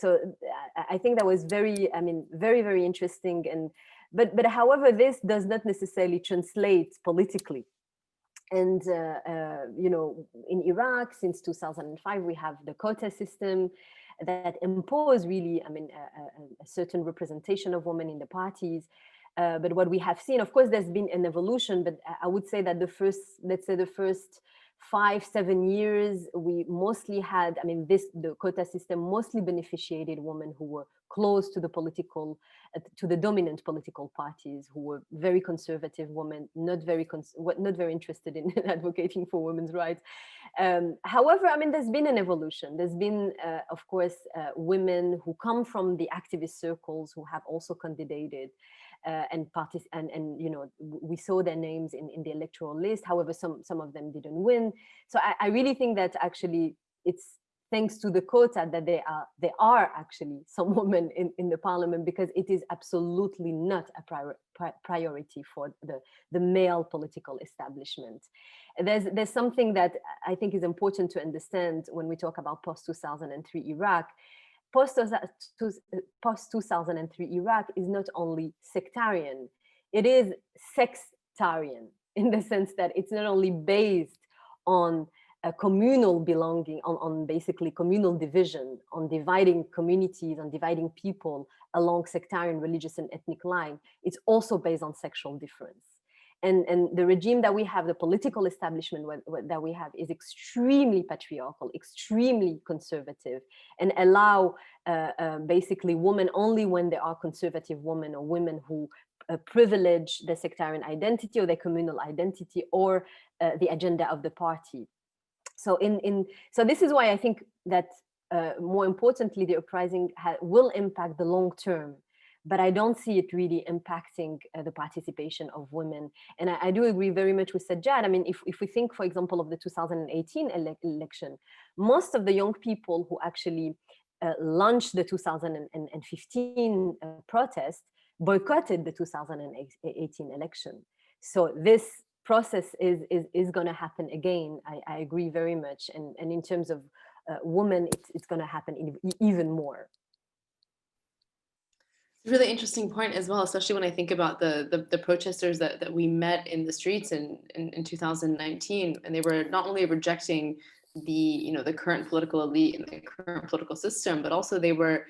I think that was very, I mean, very, very interesting. And but however, this does not necessarily translate politically. And you know, in Iraq, since 2005, we have the quota system that impose really, I mean, a certain representation of women in the parties. But what we have seen, of course, there's been an evolution, but I would say that the first, let's say the first 5-7 years, we mostly had, I mean, the quota system mostly beneficiated women who were close to the political, to the dominant political parties, who were very conservative women, not very interested in advocating for women's rights. However, I mean, there's been an evolution. There's been, of course, women who come from the activist circles who have also candidated. And you know, we saw their names in the electoral list. However, some of them didn't win. So I really think that actually it's thanks to the quota that there are actually some women in the parliament, because it is absolutely not a priority for the male political establishment. There's something that I think is important to understand when we talk about post-2003 Iraq. Post-2003 Iraq is not only sectarian, it is sextarian, in the sense that it's not only based on a communal belonging, on basically communal division, on dividing communities, on dividing people along sectarian, religious, and ethnic line. It's also based on sexual difference. And the regime that we have, the political establishment that we have, is extremely patriarchal, extremely conservative, and allow basically women only when there are conservative women or women who privilege the sectarian identity or their communal identity or the agenda of the party. So so this is why I think that more importantly, the uprising will impact the long term. But I don't see it really impacting the participation of women. And I do agree very much with Sajjad. I mean, if we think, for example, of the 2018 election, most of the young people who actually launched the 2015 protest boycotted the 2018 election. So this process is going to happen again. I agree very much. And in terms of women, it's going to happen even more. Really interesting point as well, especially when I think about the protesters that we met in the streets in 2019, and they were not only rejecting the current political elite and the current political system, but also they were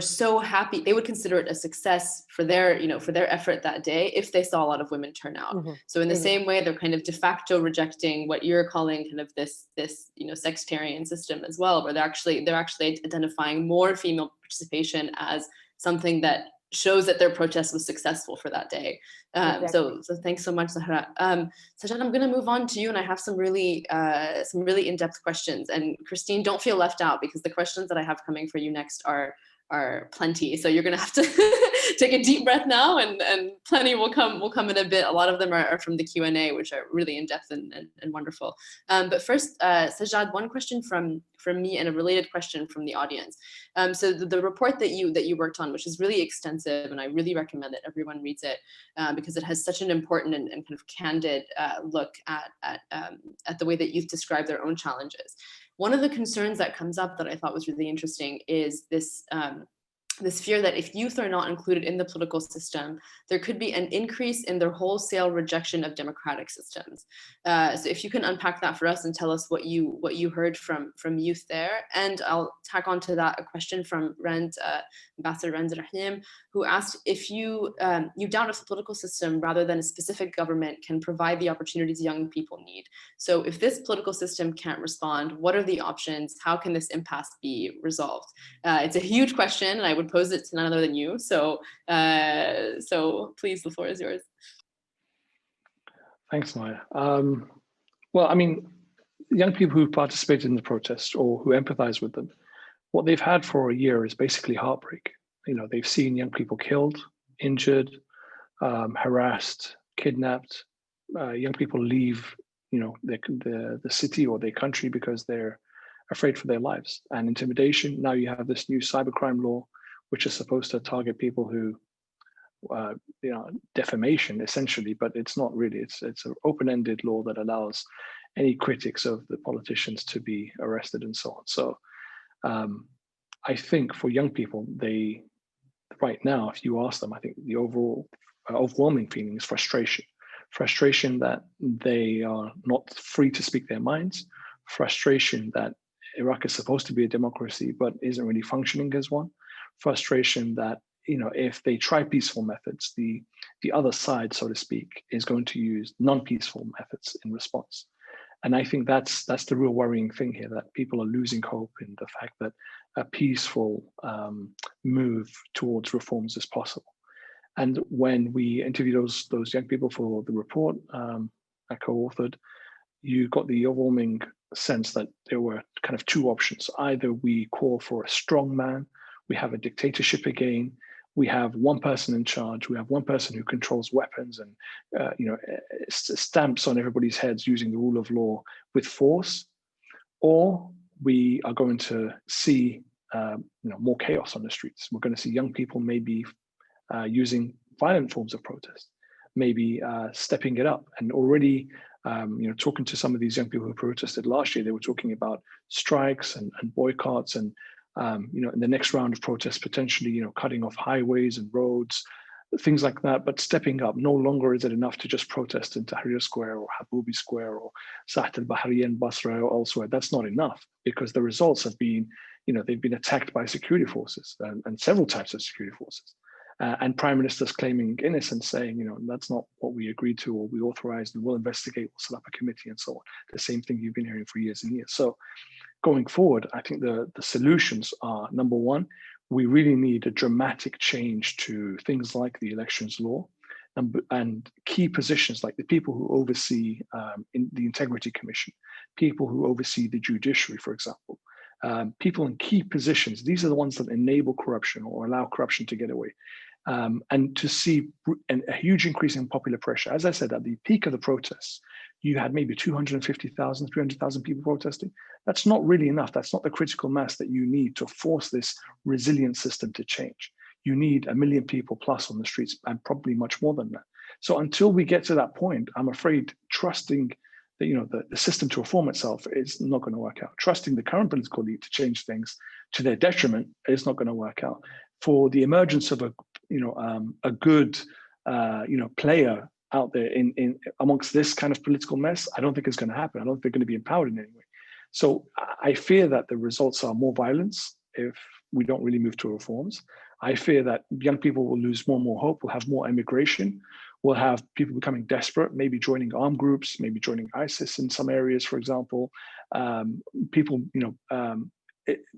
so happy. They would consider it a success for their effort that day if they saw a lot of women turn out. Mm-hmm. So in the same way, they're kind of de facto rejecting what you're calling kind of this sectarian system as well, where they're actually identifying more female participation as something that shows that their protest was successful for that day. Exactly. So thanks so much, Zahra. Sajjad, I'm going to move on to you, and I have some really in-depth questions. And Christine, don't feel left out, because the questions that I have coming for you next are plenty. So you're going to have to take a deep breath now, and plenty will come in a bit. A lot of them are from the Q&A, which are really in-depth and wonderful. But first, Sajjad, one question from me and a related question from the audience. So the report that you worked on, which is really extensive, and I really recommend that everyone reads it, because it has such an important and kind of candid look at the way that youth describe their own challenges. One of the concerns that comes up that I thought was really interesting is this this fear that if youth are not included in the political system, there could be an increase in their wholesale rejection of democratic systems. So if you can unpack that for us and tell us what you heard from youth there. And I'll tack onto that a question from Ambassador Rand Rahim, who asked if you doubt if the political system rather than a specific government can provide the opportunities young people need. So if this political system can't respond, what are the options? How can this impasse be resolved? It's a huge question, and I would pose it to none other than you. So, so please, the floor is yours. Thanks, Maya. Well, I mean, young people who participated in the protest or who empathize with them, what they've had for a year is basically heartbreak. You know, they've seen young people killed, injured, harassed, kidnapped. Young people leave, you know, the city or their country because they're afraid for their lives and intimidation. Now you have this new cybercrime law, which is supposed to target people who, you know, defamation essentially, but it's not really. It's an open-ended law that allows any critics of the politicians to be arrested and so on. So I think for young people, they right now, if you ask them, I think the overall overwhelming feeling is frustration that they are not free to speak their minds, frustration that Iraq is supposed to be a democracy, but isn't really functioning as one. Frustration that, you know, if they try peaceful methods, the other side, so to speak, is going to use non-peaceful methods in response. And I think that's the real worrying thing here, that people are losing hope in the fact that a peaceful move towards reforms is possible. And when we interviewed those young people for the report I co-authored, you got the overwhelming sense that there were kind of two options. Either we call for a strong man, we have a dictatorship again, we have one person in charge, we have one person who controls weapons and you know, stamps on everybody's heads using the rule of law with force, or we are going to see you know, more chaos on the streets. We're going to see young people maybe using violent forms of protest, maybe stepping it up. And already, you know, talking to some of these young people who protested last year, they were talking about strikes and boycotts and, you know, in the next round of protests, potentially, you know, cutting off highways and roads, things like that, but stepping up. No longer is it enough to just protest in Tahrir Square or Haboubi Square or Sa'at al-Bahriya in Basra or elsewhere. That's not enough, because the results have been, you know, they've been attacked by security forces and several types of security forces. And prime ministers claiming innocence, saying, you know, that's not what we agreed to or we authorized, and we'll investigate, we'll set up a committee and so on. The same thing you've been hearing for years and years. So going forward, I think the solutions are, number one, we really need a dramatic change to things like the elections law and key positions like the people who oversee in the Integrity Commission, people who oversee the judiciary, for example. People in key positions, these are the ones that enable corruption or allow corruption to get away. And to see a huge increase in popular pressure. As I said, at the peak of the protests, you had maybe 250,000, 300,000 people protesting. That's not really enough. That's not the critical mass that you need to force this resilient system to change. You need 1 million people plus on the streets, and probably much more than that. So until we get to that point, I'm afraid trusting the, you know, the system to reform itself is not going to work out. Trusting the current political elite to change things to their detriment is not going to work out. For the emergence of a good player out there in amongst this kind of political mess, I don't think it's going to happen. I don't think they're going to be empowered in any way. So I fear that the results are more violence if we don't really move to reforms. I fear that young people will lose more and more hope. We'll have more immigration. We'll have people becoming desperate, maybe joining armed groups, maybe joining ISIS in some areas, for example. People,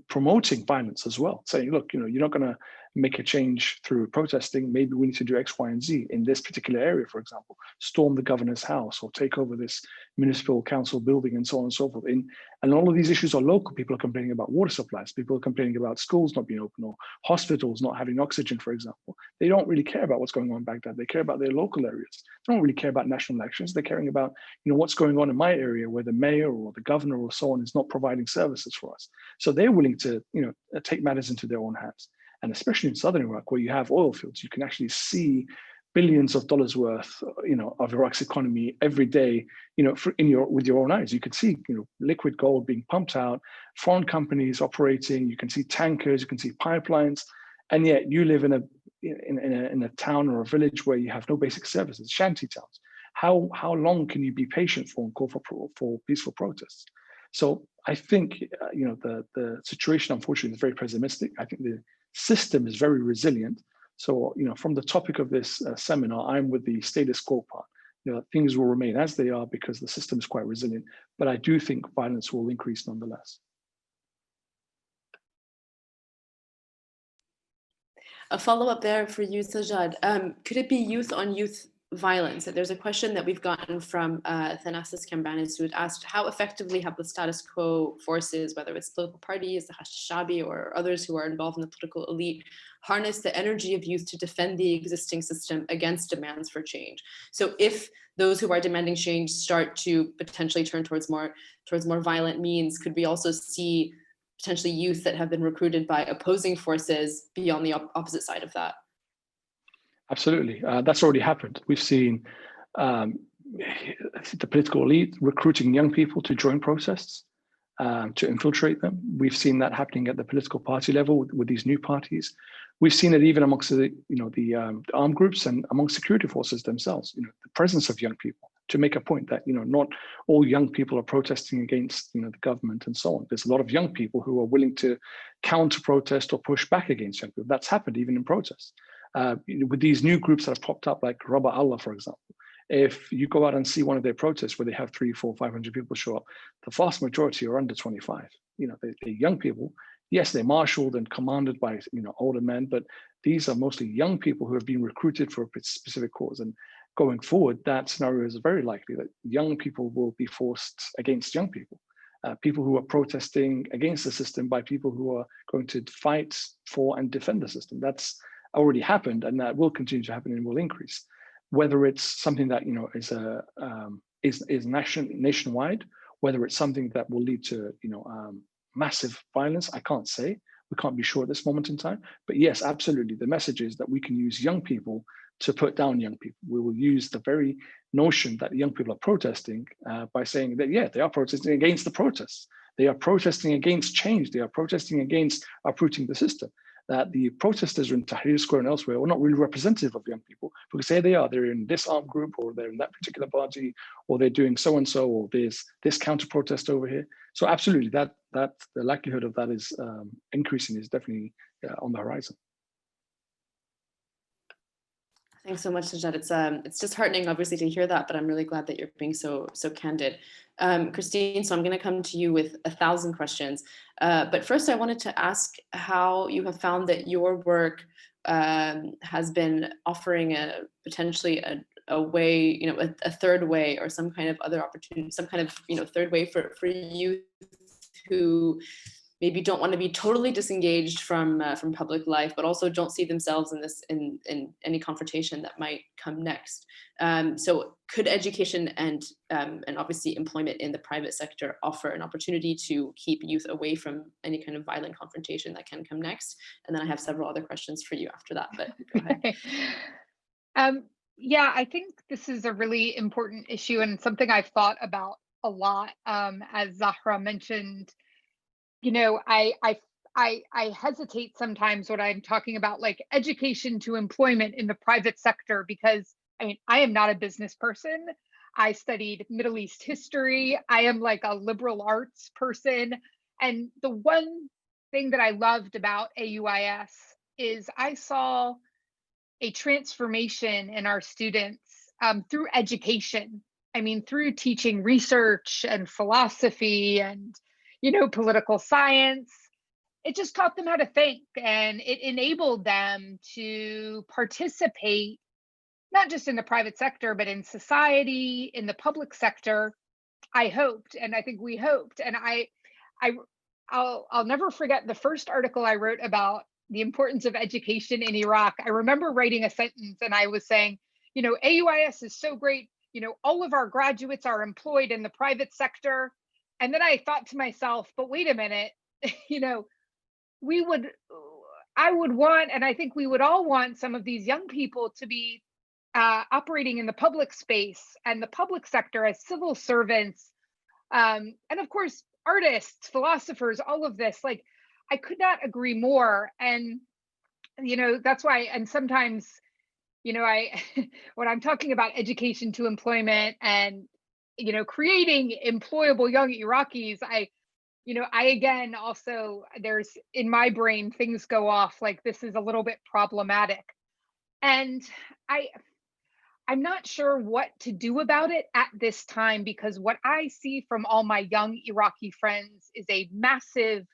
promoting violence as well, saying, look, you're not going to make a change through protesting. Maybe we need to do X, Y, and Z in this particular area, for example, storm the governor's house or take over this municipal council building and so on and so forth. And all of these issues are local. People are complaining about water supplies. People are complaining about schools not being open or hospitals not having oxygen, for example. They don't really care about what's going on in Baghdad. They care about their local areas. They don't really care about national elections. They're caring about, what's going on in my area where the mayor or the governor or so on is not providing services for us. So they're willing to, take matters into their own hands. And especially in southern Iraq, where you have oil fields, you can actually see billions of dollars worth, of Iraq's economy every day, with your own eyes. You could see, liquid gold being pumped out, foreign companies operating. You can see tankers, you can see pipelines, And yet you live in a town or a village where you have no basic services, shanty towns. How long can you be patient for and call for peaceful protests? So I think the situation, unfortunately, is very pessimistic. I think the system is very resilient. So from the topic of this seminar, I'm with the status quo part. Things will remain as they are because the system is quite resilient. But I do think violence will increase nonetheless. A follow-up there for you, Sajad. Could it be youth on youth violence? There's a question that we've gotten from Thanasis Kambranis, who had asked, how effectively have the status quo forces, whether it's political parties, the Hashabi, or others who are involved in the political elite, harness the energy of youth to defend the existing system against demands for change? So if those who are demanding change start to potentially turn towards more violent means, could we also see potentially youth that have been recruited by opposing forces be on the opposite side of that? Absolutely. That's already happened. We've seen the political elite recruiting young people to join protests, to infiltrate them. We've seen that happening at the political party level with these new parties. We've seen it even amongst the armed groups and among security forces themselves, the presence of young people, to make a point that, not all young people are protesting against, the government and so on. There's a lot of young people who are willing to counter-protest or push back against young people. That's happened even in protests. With these new groups that have popped up, like Rabba Allah, for example, if you go out and see one of their protests where they have 300, 400, 500 people show up, the vast majority are under 25. They're young people. Yes, they're marshaled and commanded by older men, but these are mostly young people who have been recruited for a specific cause. And going forward, that scenario is very likely that young people will be forced against young people. People who are protesting against the system by people who are going to fight for and defend the system. That's already happened, and that will continue to happen and will increase. Whether it's something that is nationwide, whether it's something that will lead to massive violence, I can't say. We can't be sure at this moment in time. But yes, absolutely, the message is that we can use young people to put down young people. We will use the very notion that young people are protesting by saying that, yeah, they are protesting against the protests. They are protesting against change. They are protesting against uprooting the system. That the protesters in Tahrir Square and elsewhere are not really representative of young people, because here they are, they're in this armed group, or they're in that particular party, or they're doing so-and-so, or there's this counter-protest over here. So absolutely, that the likelihood of that is increasing is definitely on the horizon. Thanks so much, Sajad. It's disheartening, obviously, to hear that, but I'm really glad that you're being so candid. Christine, so I'm going to come to you with 1,000 questions. But first, I wanted to ask how you have found that your work has been offering potentially a way, a third way, or some kind of other opportunity, some kind of third way for youth who maybe don't want to be totally disengaged from public life, but also don't see themselves in any confrontation that might come next. So could education and obviously employment in the private sector offer an opportunity to keep youth away from any kind of violent confrontation that can come next? And then I have several other questions for you after that, but go ahead. Yeah, I think this is a really important issue and something I've thought about a lot. As Zahra mentioned, I hesitate sometimes when I'm talking about like education to employment in the private sector, because I am not a business person. I studied Middle East history. I am like a liberal arts person. And the one thing that I loved about AUIS is I saw a transformation in our students through education. Through teaching research and philosophy and political science. It just taught them how to think, and it enabled them to participate, not just in the private sector, but in society, in the public sector. I hoped, and I think we hoped, and I'll never forget the first article I wrote about the importance of education in Iraq. I remember writing a sentence, and I was saying, AUIS is so great. All of our graduates are employed in the private sector. And then I thought to myself, but wait a minute, I would want, and I think we would all want some of these young people to be operating in the public space and the public sector as civil servants. And of course, artists, philosophers, all of this, like, I could not agree more. And that's why, and sometimes, when I'm talking about education to employment and, creating employable young Iraqis, I again, also, there's in my brain, things go off like this is a little bit problematic. And I'm not sure what to do about it at this time, because what I see from all my young Iraqi friends is a massive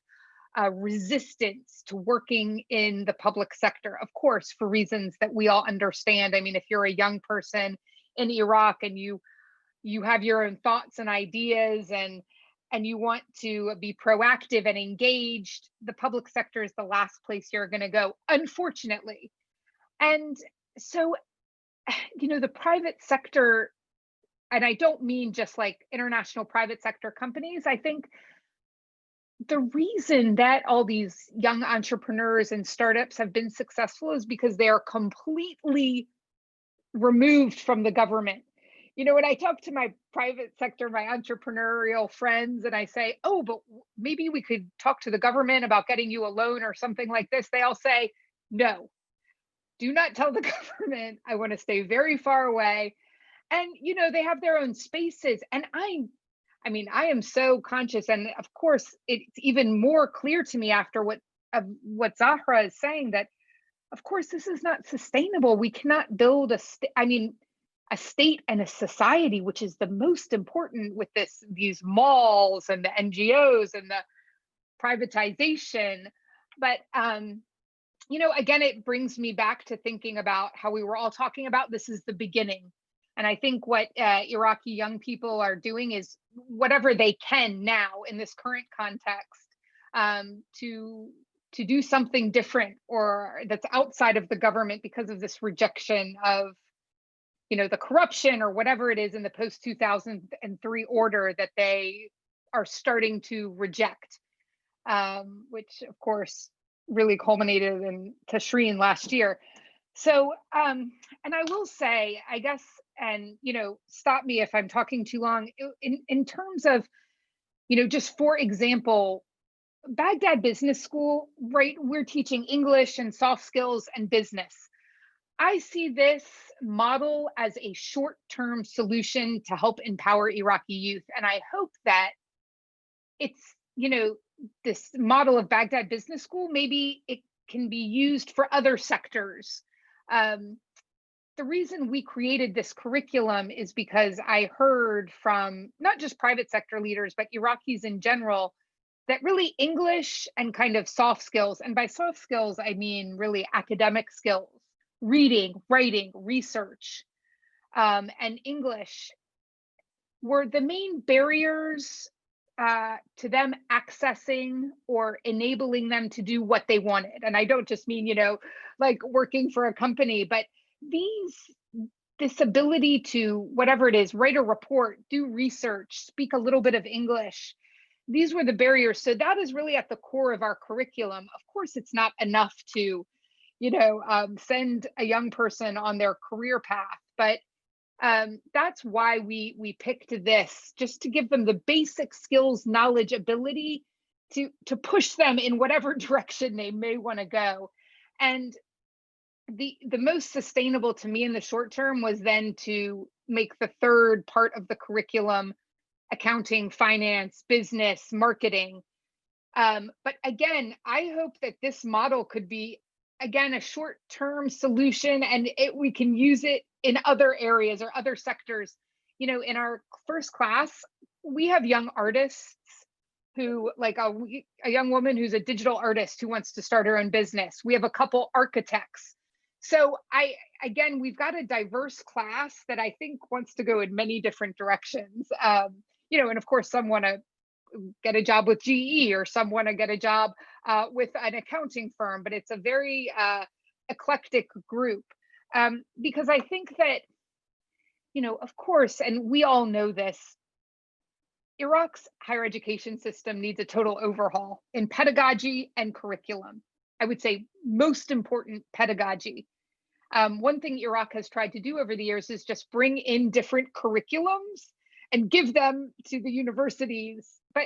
resistance to working in the public sector, of course, for reasons that we all understand. I mean, if you're a young person in Iraq and you have your own thoughts and ideas, and you want to be proactive and engaged, the public sector is the last place you're going to go, unfortunately. And so, the private sector, and I don't mean just like international private sector companies, I think the reason that all these young entrepreneurs and startups have been successful is because they are completely removed from the government. When I talk to my private sector, my entrepreneurial friends, and I say, oh, but maybe we could talk to the government about getting you a loan or something like this, they all say, no, do not tell the government. I want to stay very far away. And, they have their own spaces. And I am so conscious. And of course, it's even more clear to me after what Zahra is saying, that of course, this is not sustainable. We cannot build a state and a society, which is the most important with these malls and the NGOs and the privatization. But, again, it brings me back to thinking about how we were all talking about this is the beginning. And I think what Iraqi young people are doing is whatever they can now in this current context to do something different or that's outside of the government because of this rejection of, the corruption or whatever it is in the post-2003 order that they are starting to reject, which of course really culminated in Tashreen last year. So, and I will say, I guess, and, stop me if I'm talking too long, in terms of, just for example, Baghdad Business School, right? We're teaching English and soft skills and business. I see this model as a short-term solution to help empower Iraqi youth. And I hope that it's, this model of Baghdad Business School, maybe it can be used for other sectors. The reason we created this curriculum is because I heard from not just private sector leaders, but Iraqis in general, that really English and kind of soft skills, and by soft skills, I mean really academic skills, reading, writing, research, and English were the main barriers to them accessing or enabling them to do what they wanted. And I don't just mean, like working for a company, but this ability to, whatever it is, write a report, do research, speak a little bit of English. These were the barriers. So that is really at the core of our curriculum. Of course, it's not enough to, send a young person on their career path, but that's why we picked this, just to give them the basic skills, knowledge, ability to push them in whatever direction they may want to go. And the most sustainable to me in the short term was then to make the third part of the curriculum accounting, finance, business, marketing. But again, I hope that this model could be, again, a short-term solution, and we can use it in other areas or other sectors. In our first class, we have young artists who, like a young woman who's a digital artist who wants to start her own business. We have a couple architects. So we've got a diverse class that I think wants to go in many different directions. And of course, some want to get a job with GE, or some want to get a job with an accounting firm, but it's a very eclectic group. Because I think that, of course, and we all know this, Iraq's higher education system needs a total overhaul in pedagogy and curriculum. I would say most important, pedagogy. One thing Iraq has tried to do over the years is just bring in different curriculums and give them to the universities, but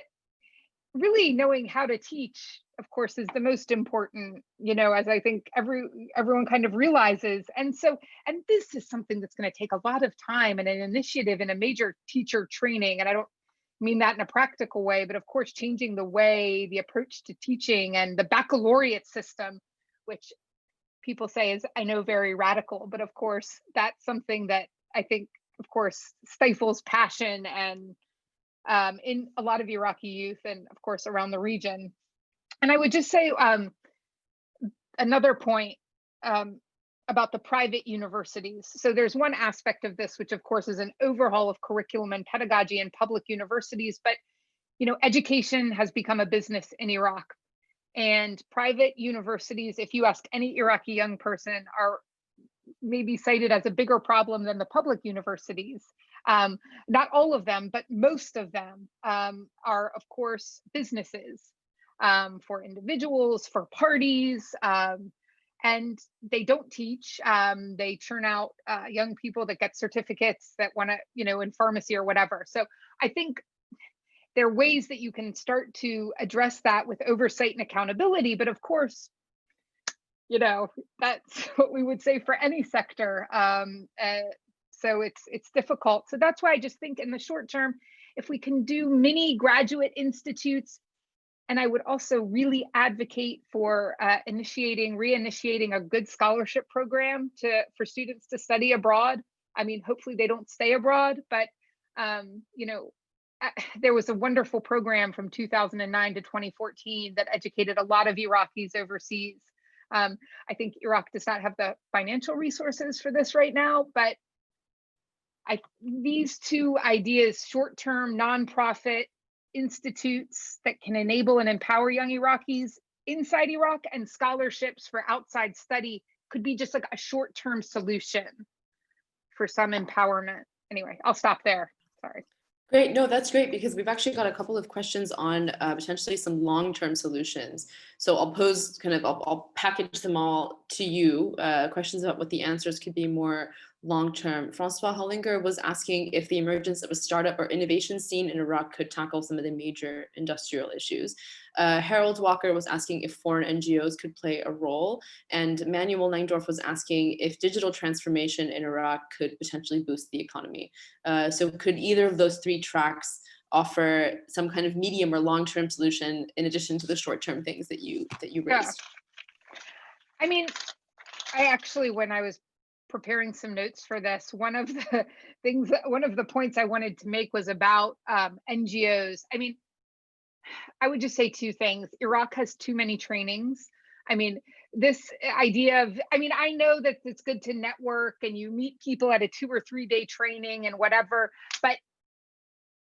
really knowing how to teach of course, is the most important, as I think everyone kind of realizes. And this is something that's going to take a lot of time and an initiative and a major teacher training. And I don't mean that in a practical way, but of course, changing the approach to teaching and the baccalaureate system, which people say is, I know, very radical, but of course, that's something that I think, of course, stifles passion and in a lot of Iraqi youth and of course around the region. And I would just say another point about the private universities. So there's one aspect of this, which of course is an overhaul of curriculum and pedagogy in public universities, but education has become a business in Iraq. And private universities, if you ask any Iraqi young person, are maybe cited as a bigger problem than the public universities. Not all of them, but most of them are, of course, businesses for individuals, for parties, and they don't teach. They churn out young people that get certificates that want to, in pharmacy or whatever. So I think there are ways that you can start to address that with oversight and accountability. But of course, that's what we would say for any sector. So it's difficult. So that's why I just think in the short term, if we can do mini graduate institutes, and I would also really advocate for reinitiating a good scholarship program for students to study abroad. I mean, hopefully they don't stay abroad, but there was a wonderful program from 2009 to 2014 that educated a lot of Iraqis overseas. I think Iraq does not have the financial resources for this right now, but these two ideas, short-term nonprofit institutes that can enable and empower young Iraqis inside Iraq and scholarships for outside study, could be just like a short-term solution for some empowerment. Anyway, I'll stop there. Sorry. Great. No, that's great, because we've actually got a couple of questions on potentially some long-term solutions. So I'll pose I'll package them all to you, questions about what the answers could be more long-term. Francois Hollinger was asking if the emergence of a startup or innovation scene in Iraq could tackle some of the major industrial issues. Harold Walker was asking if foreign NGOs could play a role. And Manuel Langdorf was asking if digital transformation in Iraq could potentially boost the economy. So could either of those three tracks offer some kind of medium or long-term solution in addition to the short-term things that you raised? Yeah. I mean, I actually, when I was preparing some notes for this, one of the points I wanted to make was about NGOs. I mean, I would just say two things. Iraq has too many trainings. I mean, this idea of, I know that it's good to network and you meet people at a 2 or 3 day training and whatever, but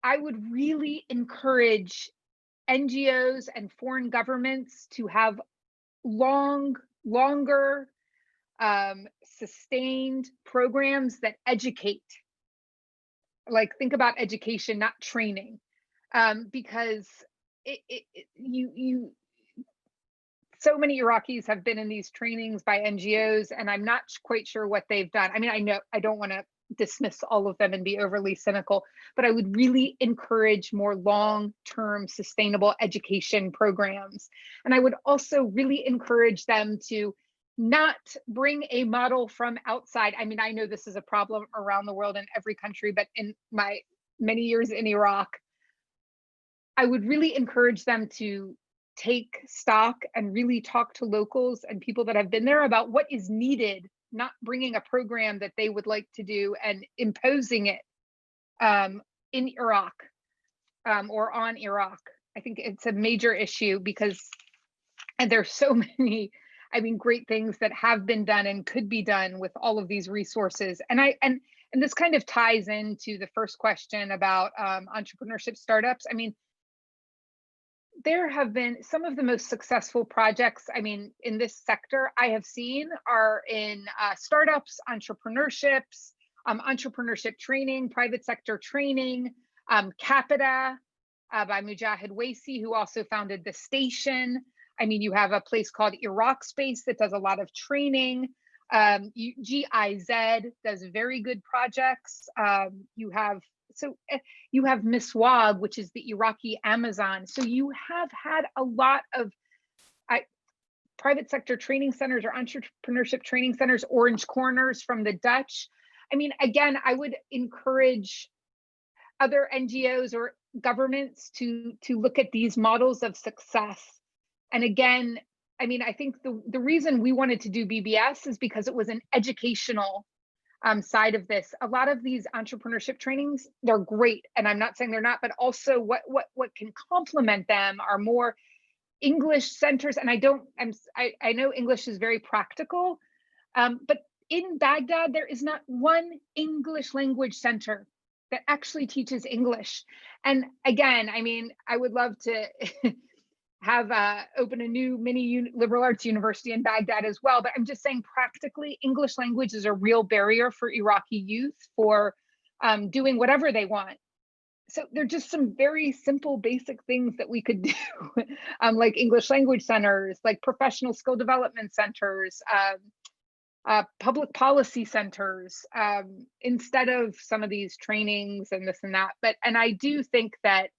I would really encourage NGOs and foreign governments to have longer, sustained programs that educate. Like, think about education, not training, because so many Iraqis have been in these trainings by NGOs, and I'm not quite sure what they've done. I mean, I know I don't want to dismiss all of them and be overly cynical, but I would really encourage more long-term sustainable education programs. And I would also really encourage them to not bring a model from outside. I mean, I know this is a problem around the world in every country, but in my many years in Iraq, I would really encourage them to take stock and really talk to locals and people that have been there about what is needed, not bringing a program that they would like to do and imposing it in Iraq or on Iraq. I think it's a major issue because, and there's so many, great things that have been done and could be done with all of these resources. And this kind of ties into the first question about entrepreneurship startups. There have been some of the most successful projects, in this sector I have seen are in startups, entrepreneurships, entrepreneurship training, private sector training, Capita by Mujahid Waisi, who also founded The Station. You have a place called Iraq Space that does a lot of training. GIZ does very good projects. You have Miswab, which is the Iraqi Amazon. So you have had a lot of private sector training centers or entrepreneurship training centers, orange corners from the Dutch. I mean, again, I would encourage other NGOs or governments to look at these models of success. And again, I mean, I think the reason we wanted to do BBS is because it was an educational side of this. A lot of these entrepreneurship trainings, they're great, and I'm not saying they're not, but also what can complement them are more English centers. And I know English is very practical, but in Baghdad, there is not one English language center that actually teaches English. And again, I mean, I would love to have open a new mini liberal arts university in Baghdad as well. But I'm just saying, practically, English language is a real barrier for Iraqi youth for doing whatever they want. So they're just some very simple, basic things that we could do, like English language centers, like professional skill development centers, public policy centers, instead of some of these trainings and this and that. And I do think that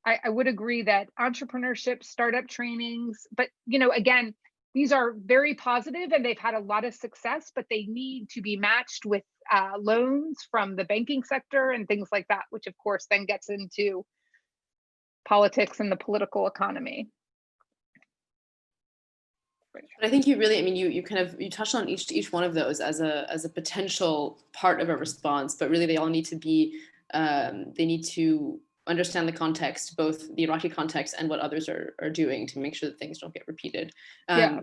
I would agree that entrepreneurship, startup trainings, but again, these are very positive and they've had a lot of success, but they need to be matched with loans from the banking sector and things like that, which of course then gets into politics and the political economy. But I think you really, I mean, you touched on each one of those as a potential part of a response, but really they all need to be, they need to understand the context, both the Iraqi context and what others are doing to make sure that things don't get repeated.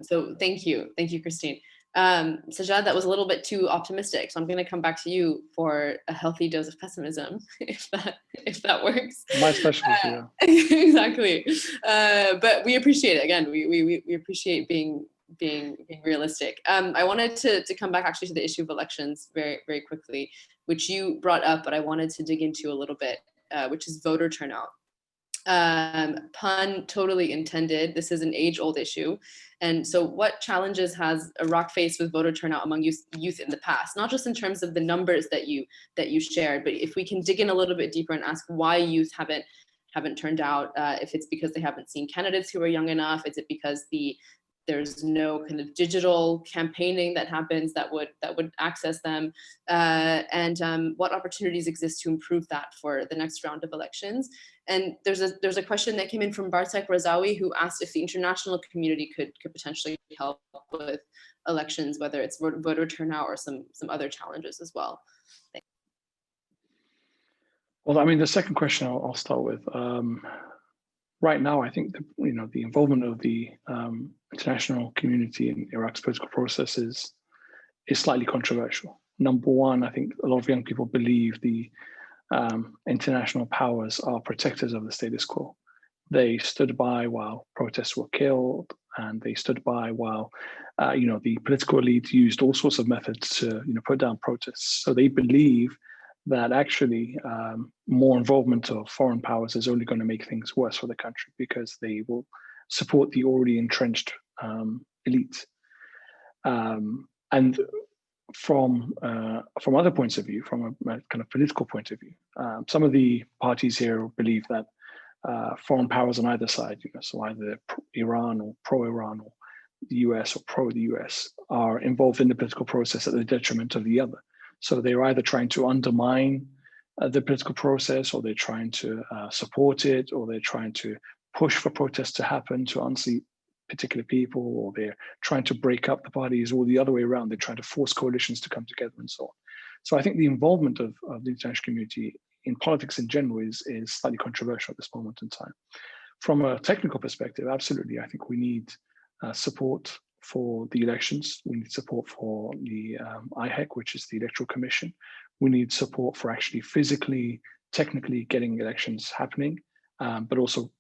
So thank you, Christine. Sajjad, that was a little bit too optimistic, so I'm going to come back to you for a healthy dose of pessimism, if that works. My specialty, yeah. Exactly. But we appreciate it. Again, we appreciate being realistic. I wanted to come back actually to the issue of elections very, very quickly, which you brought up, but I wanted to dig into a little bit, which is voter turnout. Pun totally intended. This is an age-old issue. And so what challenges has Iraq faced with voter turnout among youth in the past? Not just in terms of the numbers that you shared, but if we can dig in a little bit deeper and ask why youth haven't turned out, if it's because they haven't seen candidates who are young enough, is it because there's no kind of digital campaigning that happens that would access them, and what opportunities exist to improve that for the next round of elections. And there's a question that came in from Bartek Razawi, who asked if the international community could potentially help with elections, whether it's voter turnout or some other challenges as well. Thanks. Well, I mean, the second question I'll start with. Right now, I think the involvement of the international community in Iraq's political processes is slightly controversial. Number one, I think a lot of young people believe the international powers are protectors of the status quo. They stood by while protests were killed, and they stood by while the political elite used all sorts of methods to put down protests. So they believe that actually more involvement of foreign powers is only going to make things worse for the country, because they will support the already entrenched elite. And from other points of view, from a kind of political point of view, some of the parties here believe that foreign powers on either side, so either Iran or pro-Iran or the US or pro-the US, are involved in the political process at the detriment of the other. So they're either trying to undermine the political process, or they're trying to support it, or they're trying to push for protests to happen to unseat particular people, or they're trying to break up the parties, or the other way around. They're trying to force coalitions to come together and so on. So I think the involvement of the international community in politics in general is slightly controversial at this moment in time. From a technical perspective, absolutely, I think we need support for the elections. We need support for the IHEC, which is the Electoral Commission. We need support for actually physically, technically getting elections happening, but also,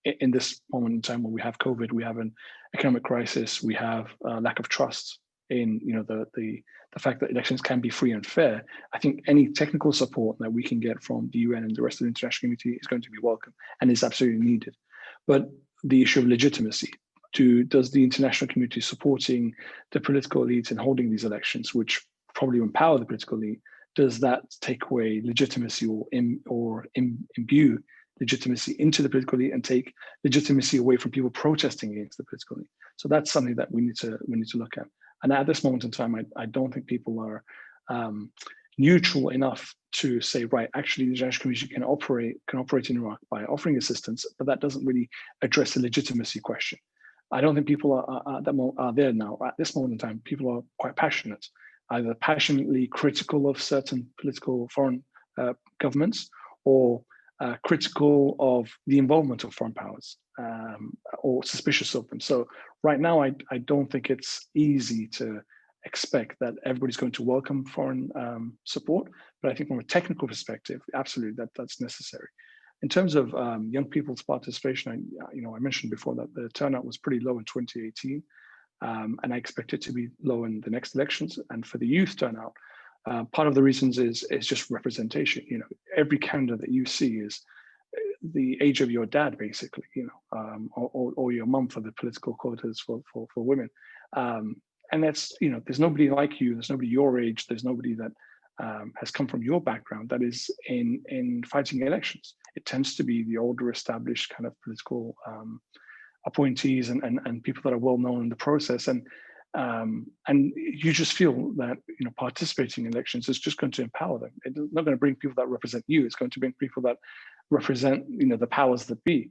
in this moment in time where we have COVID, we have an economic crisis, we have a lack of trust in the fact that elections can be free and fair. I think any technical support that we can get from the UN and the rest of the international community is going to be welcome and is absolutely needed. But the issue of legitimacy, does the international community supporting the political elites in holding these elections, which probably empower the political elite, does that take away legitimacy or imbue legitimacy into the political elite and take legitimacy away from people protesting against the political elite. So that's something that we need to look at. And at this moment in time, I don't think people are neutral enough to say, right, actually the international community can operate in Iraq by offering assistance, but that doesn't really address the legitimacy question. I don't think people are there now. At this moment in time, people are quite passionate, either passionately critical of certain political foreign governments, or critical of the involvement of foreign powers, or suspicious of them. So right now, I don't think it's easy to expect that everybody's going to welcome foreign support, but I think from a technical perspective, absolutely that's necessary. In terms of young people's participation, I mentioned before that the turnout was pretty low in 2018, and I expect it to be low in the next elections. And for the youth turnout, part of the reasons is just representation. Every candidate that you see is the age of your dad, basically, or your mum for the political quotas for women. And that's, there's nobody like you, there's nobody your age, there's nobody that has come from your background that is in fighting elections. It tends to be the older established kind of political appointees and people that are well known in the process. And you just feel that participating in elections is just going to empower them. It's not going to bring people that represent you. It's going to bring people that represent the powers that be.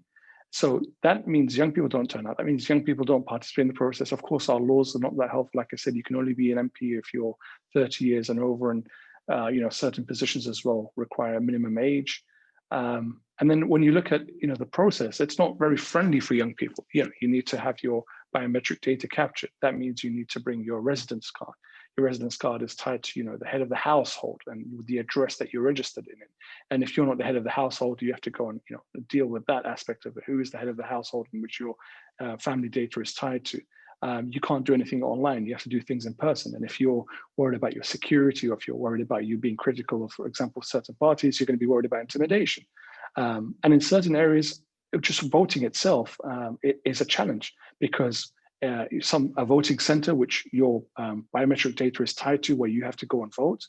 So that means young people don't turn out. That means young people don't participate in the process. Of course, our laws are not that helpful. Like I said, you can only be an MP if you're 30 years and over, and certain positions as well require a minimum age. And then when you look at the process, it's not very friendly for young people. You need to have your biometric data captured. That means you need to bring your residence card. Your residence card is tied to the head of the household and the address that you're registered in. And if you're not the head of the household, you have to go and deal with that aspect of it. Who is the head of the household in which your family data is tied to? You can't do anything online. You have to do things in person. And if you're worried about your security, or if you're worried about you being critical of, for example, certain parties, you're going to be worried about intimidation. And in certain areas, just voting itself it is a challenge, because a voting center which your biometric data is tied to, where you have to go and vote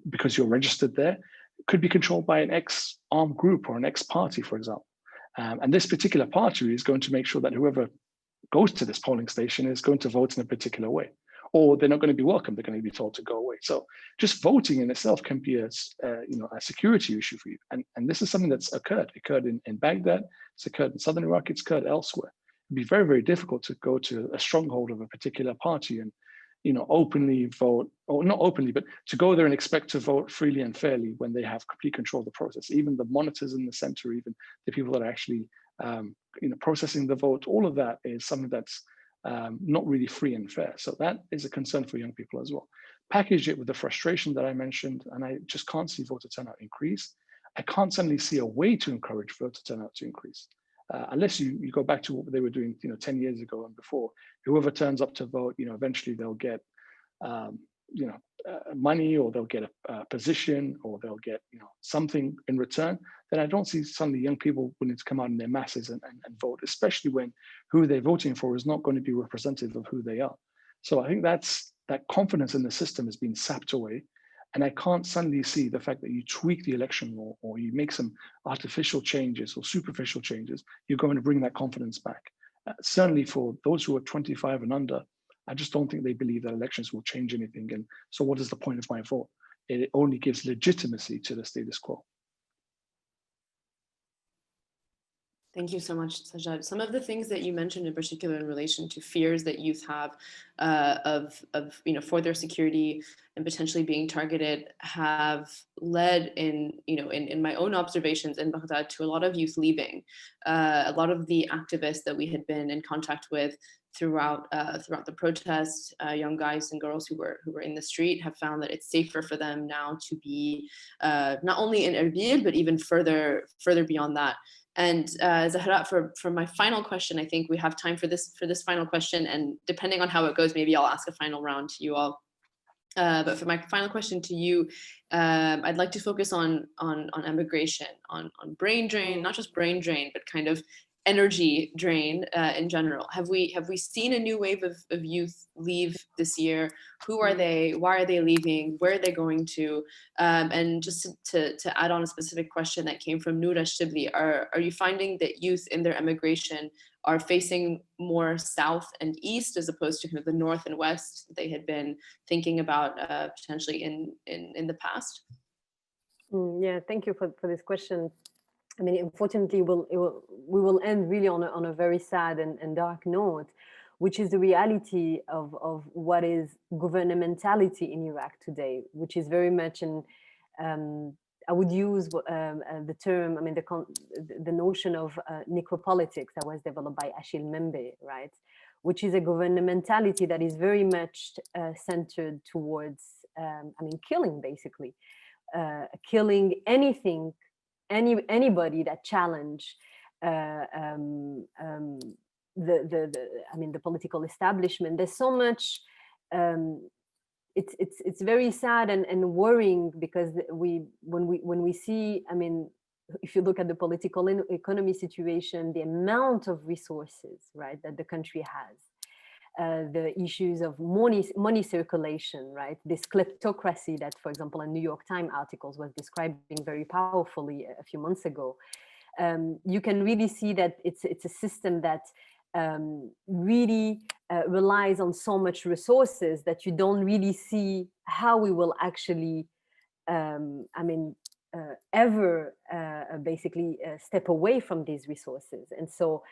because you're registered there, could be controlled by an ex-armed group or an ex-party, for example. And this particular party is going to make sure that whoever goes to this polling station is going to vote in a particular way, or they're not going to be welcome. They're going to be told to go away. So just voting in itself can be a security issue for you. And this is something that's occurred. It occurred in Baghdad. It's occurred in southern Iraq. It's occurred elsewhere. It'd be very, very difficult to go to a stronghold of a particular party and openly vote, or not openly, but to go there and expect to vote freely and fairly when they have complete control of the process. Even the monitors in the center, even the people that are actually processing the vote, all of that is something that's not really free and fair. So that is a concern for young people as well. Package it with the frustration that I mentioned, and I just can't see voter turnout increase. I can't suddenly see a way to encourage voter turnout to increase. Unless you go back to what they were doing 10 years ago and before. Whoever turns up to vote, eventually they'll get money, or they'll get a position, or they'll get something in return. Then I don't see suddenly young people willing to come out in their masses and vote, especially when who they're voting for is not going to be representative of who they are. So I think that confidence in the system has been sapped away. And I can't suddenly see the fact that you tweak the election law, or you make some artificial changes or superficial changes, you're going to bring that confidence back. Certainly for those who are 25 and under, I just don't think they believe that elections will change anything. And so what is the point of my vote? It only gives legitimacy to the status quo. Thank you so much, Sajjad. Some of the things that you mentioned in particular in relation to fears that youth have of for their security and potentially being targeted have led in my own observations in Baghdad to a lot of youth leaving. A lot of the activists that we had been in contact with throughout the protest, young guys and girls who were in the street have found that it's safer for them now to be not only in Erbil, but even further beyond that. And Zahra, for my final question, I think we have time for this final question, and depending on how it goes, maybe I'll ask a final round to you all. But for my final question to you, I'd like to focus on emigration, on brain drain, not just brain drain, but kind of energy drain in general. Have we seen a new wave of youth leave this year? Who are they? Why are they leaving? Where are they going to? And just to add on a specific question that came from Noura Shibli, are you finding that youth in their emigration are facing more south and east as opposed to kind of the north and west that they had been thinking about potentially in the past? Yeah, thank you for this question. I mean, unfortunately, we will end really on a very sad and dark note, which is the reality of what is governmentality in Iraq today, which is very much I would use the term, I mean, the notion of necropolitics that was developed by Achille Membe, right? Which is a governmentality that is very much centered towards, I mean, killing, basically. Killing anything, anybody that challenge I mean, the political establishment. There's so much. It's very sad and worrying, because when we see, I mean, if you look at the political economy situation, the amount of resources, right, that the country has. The issues of money circulation, right? This kleptocracy that, for example, a New York Times articles was describing very powerfully a few months ago. You can really see that it's a system that really relies on so much resources that you don't really see how we will actually, I mean, ever basically step away from these resources. And so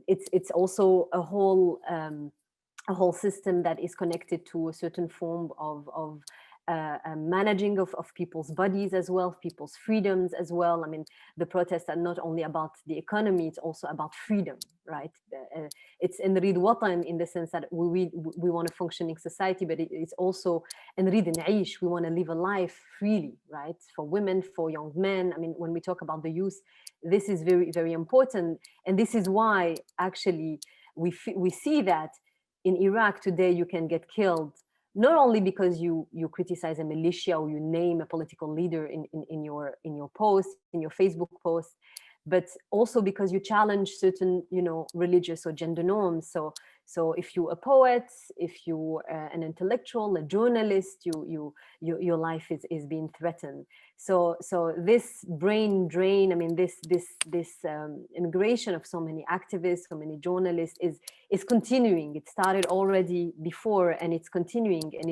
it's also a whole system that is connected to a certain form of managing of people's bodies as well, people's freedoms as well. I mean, the protests are not only about the economy, it's also about freedom, right? It's نريد وطن in the sense that we want a functioning society, but it's also نريد نعيش, we want to live a life freely, right? For women, for young men. I mean, when we talk about the youth, this is very, very important. And this is why actually we see that in Iraq today, you can get killed not only because you criticize a militia or you name a political leader in your post, in your Facebook post, but also because you challenge certain, you know, religious or gender norms. So if you're a poet, if you're an intellectual, a journalist, your life is being threatened. So this brain drain, I mean, this immigration of so many activists, so many journalists is continuing. It started already before, and it's continuing, and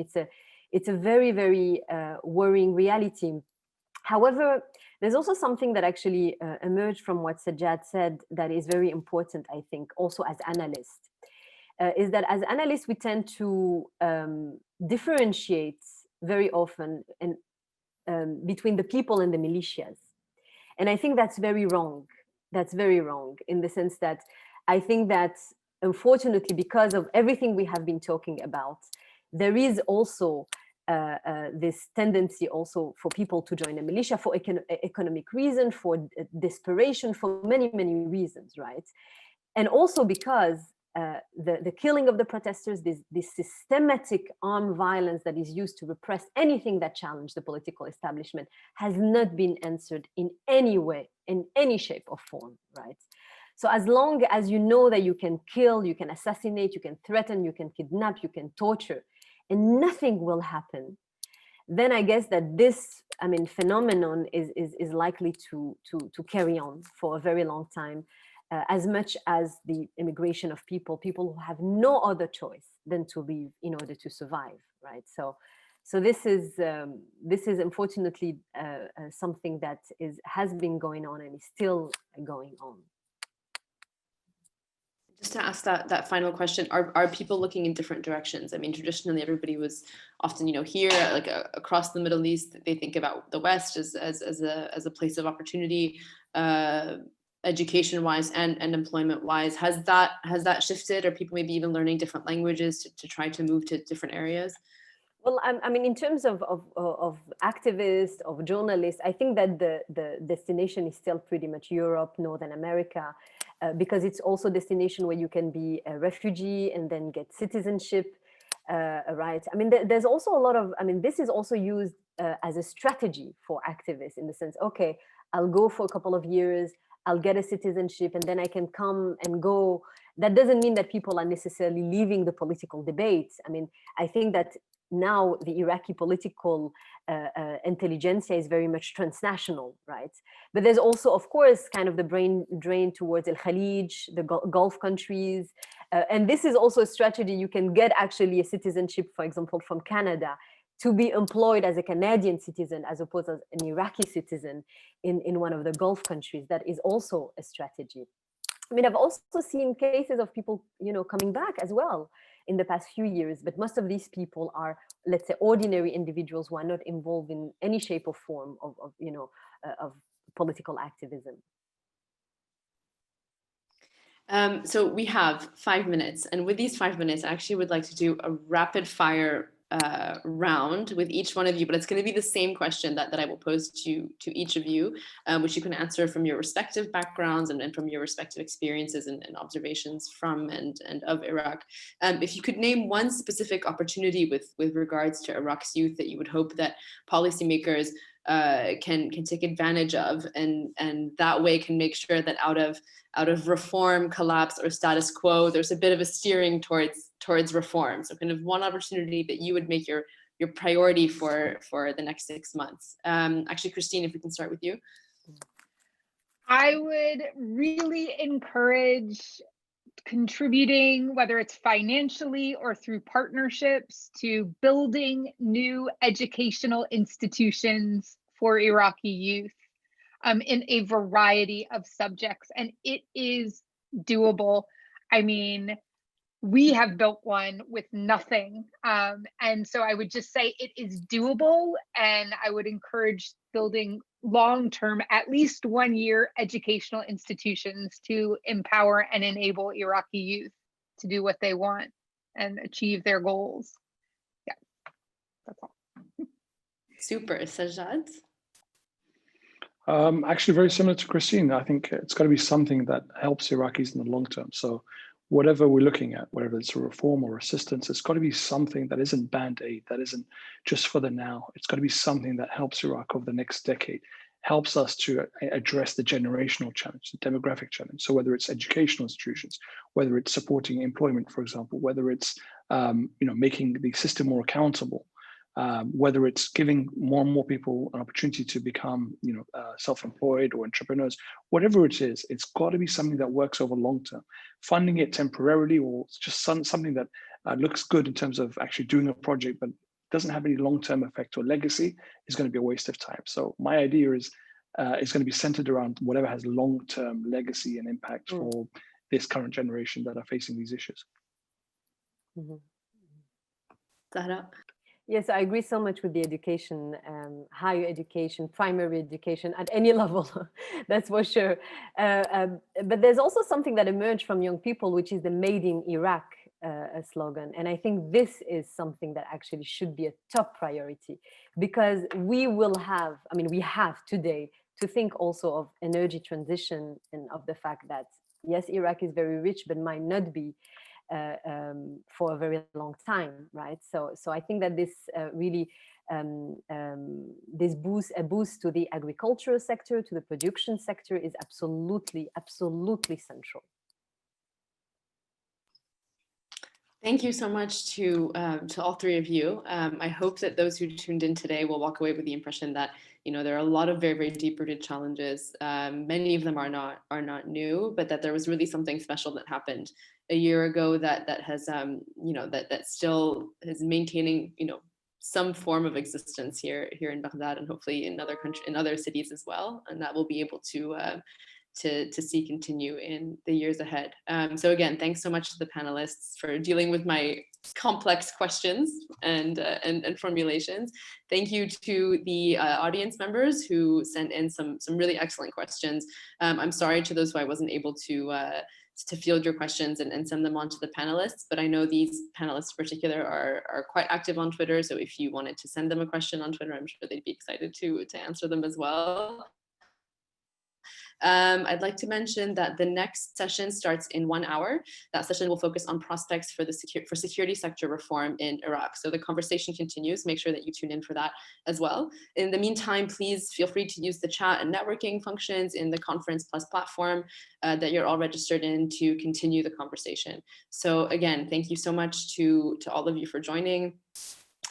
it's a very, very worrying reality. However, there's also something that actually emerged from what Sajjad said that is very important, I think, also as analysts. Is that as analysts, we tend to differentiate very often between the people and the militias. And I think that's very wrong. That's very wrong in the sense that I think that, unfortunately, because of everything we have been talking about, there is also this tendency also for people to join a militia for economic reason, for desperation, for many, many reasons, right? And also because the killing of the protesters, this systematic armed violence that is used to repress anything that challenged the political establishment, has not been answered in any way, in any shape or form, right? So as long as you know that you can kill, you can assassinate, you can threaten, you can kidnap, you can torture, and nothing will happen, then I guess that this, I mean, phenomenon is likely to carry on for a very long time. As much as the immigration of people who have no other choice than to leave in order to survive, right? So this is unfortunately something that has been going on and is still going on. Just to ask that final question, are people looking in different directions? I mean, traditionally, everybody was often, you know, here, like across the Middle East, they think about the West as a place of opportunity, education-wise and employment-wise. Has that shifted? Are people maybe even learning different languages to try to move to different areas? Well, I mean, in terms of activists, of journalists, I think that the destination is still pretty much Europe, Northern America, because it's also a destination where you can be a refugee and then get citizenship, right? I mean, there's also a lot of, I mean, this is also used as a strategy for activists in the sense, okay, I'll go for a couple of years, I'll get a citizenship and then I can come and go. That doesn't mean that people are necessarily leaving the political debates. I mean, I think that now the Iraqi political intelligentsia is very much transnational, right? But there's also, of course, kind of the brain drain towards El Khalij, the Gulf countries. And this is also a strategy. You can get actually a citizenship, for example, from Canada, to be employed as a Canadian citizen as opposed to an Iraqi citizen in one of the Gulf countries. That is also a strategy. I mean, I've also seen cases of people, coming back as well in the past few years, but most of these people are, let's say, ordinary individuals who are not involved in any shape or form of political activism. So we have 5 minutes, and with these 5 minutes, I actually would like to do a rapid fire round with each one of you, but it's going to be the same question that I will pose to each of you, which you can answer from your respective backgrounds and from your respective experiences and observations from and of Iraq. If you could name one specific opportunity with regards to Iraq's youth that you would hope that policymakers can take advantage of, and that way can make sure that out of reform, collapse, or status quo, there's a bit of a steering towards reform. So kind of one opportunity that you would make your priority for the next 6 months. Actually, Christine, if we can start with you. I would really encourage contributing, whether it's financially or through partnerships, to building new educational institutions for Iraqi youth in a variety of subjects. And it is doable. I mean, we have built one with nothing. And so I would just say it is doable. And I would encourage building long-term, at least 1 year educational institutions to empower and enable Iraqi youth to do what they want and achieve their goals. Yeah, that's all. Super. Sajjad? Actually, very similar to Christine. I think it's got to be something that helps Iraqis in the long term. So whatever we're looking at, whether it's a reform or assistance, it's got to be something that isn't band-aid, that isn't just for the now. It's got to be something that helps Iraq over the next decade, helps us to address the generational challenge, the demographic challenge. So whether it's educational institutions, whether it's supporting employment, for example, whether it's making the system more accountable, whether it's giving more and more people an opportunity to become self-employed or entrepreneurs, whatever it is, it's got to be something that works over long term. Funding it temporarily or just something that looks good in terms of actually doing a project but doesn't have any long-term effect or legacy is going to be a waste of time. So my idea is going to be centered around whatever has long-term legacy and impact for this current generation that are facing these issues. Mm-hmm. Zahra? Yes, I agree so much with the education, higher education, primary education at any level, that's for sure. But there's also something that emerged from young people, which is the Made in Iraq slogan. And I think this is something that actually should be a top priority, because we have today to think also of energy transition and of the fact that, yes, Iraq is very rich, but might not be for a very long time, right? So I think that this really this boost to the agricultural sector, to the production sector, is absolutely central. Thank you so much to all three of you. I hope that those who tuned in today will walk away with the impression that there are a lot of very, very deep-rooted challenges. Many of them are not new, but that there was really something special that happened a year ago that has that still is maintaining some form of existence here in Baghdad, and hopefully in other cities as well, and that will be able to see continue in the years ahead. So again, thanks so much to the panelists for dealing with my complex questions and formulations. Thank you to the audience members who sent in some really excellent questions. I'm sorry to those who I wasn't able to field your questions and send them on to the panelists, but I know these panelists in particular are quite active on Twitter, so if you wanted to send them a question on Twitter, I'm sure they'd be excited to answer them as well. I'd like to mention that the next session starts in 1 hour. That session will focus on prospects for security sector reform in Iraq. So the conversation continues. Make sure that you tune in for that as well. In the meantime, please feel free to use the chat and networking functions in the Conference Plus platform that you're all registered in to continue the conversation. So again, thank you so much to all of you for joining,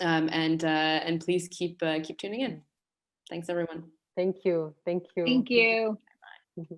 and please keep tuning in. Thanks, everyone. Thank you. Thank you. Thank you. Bye.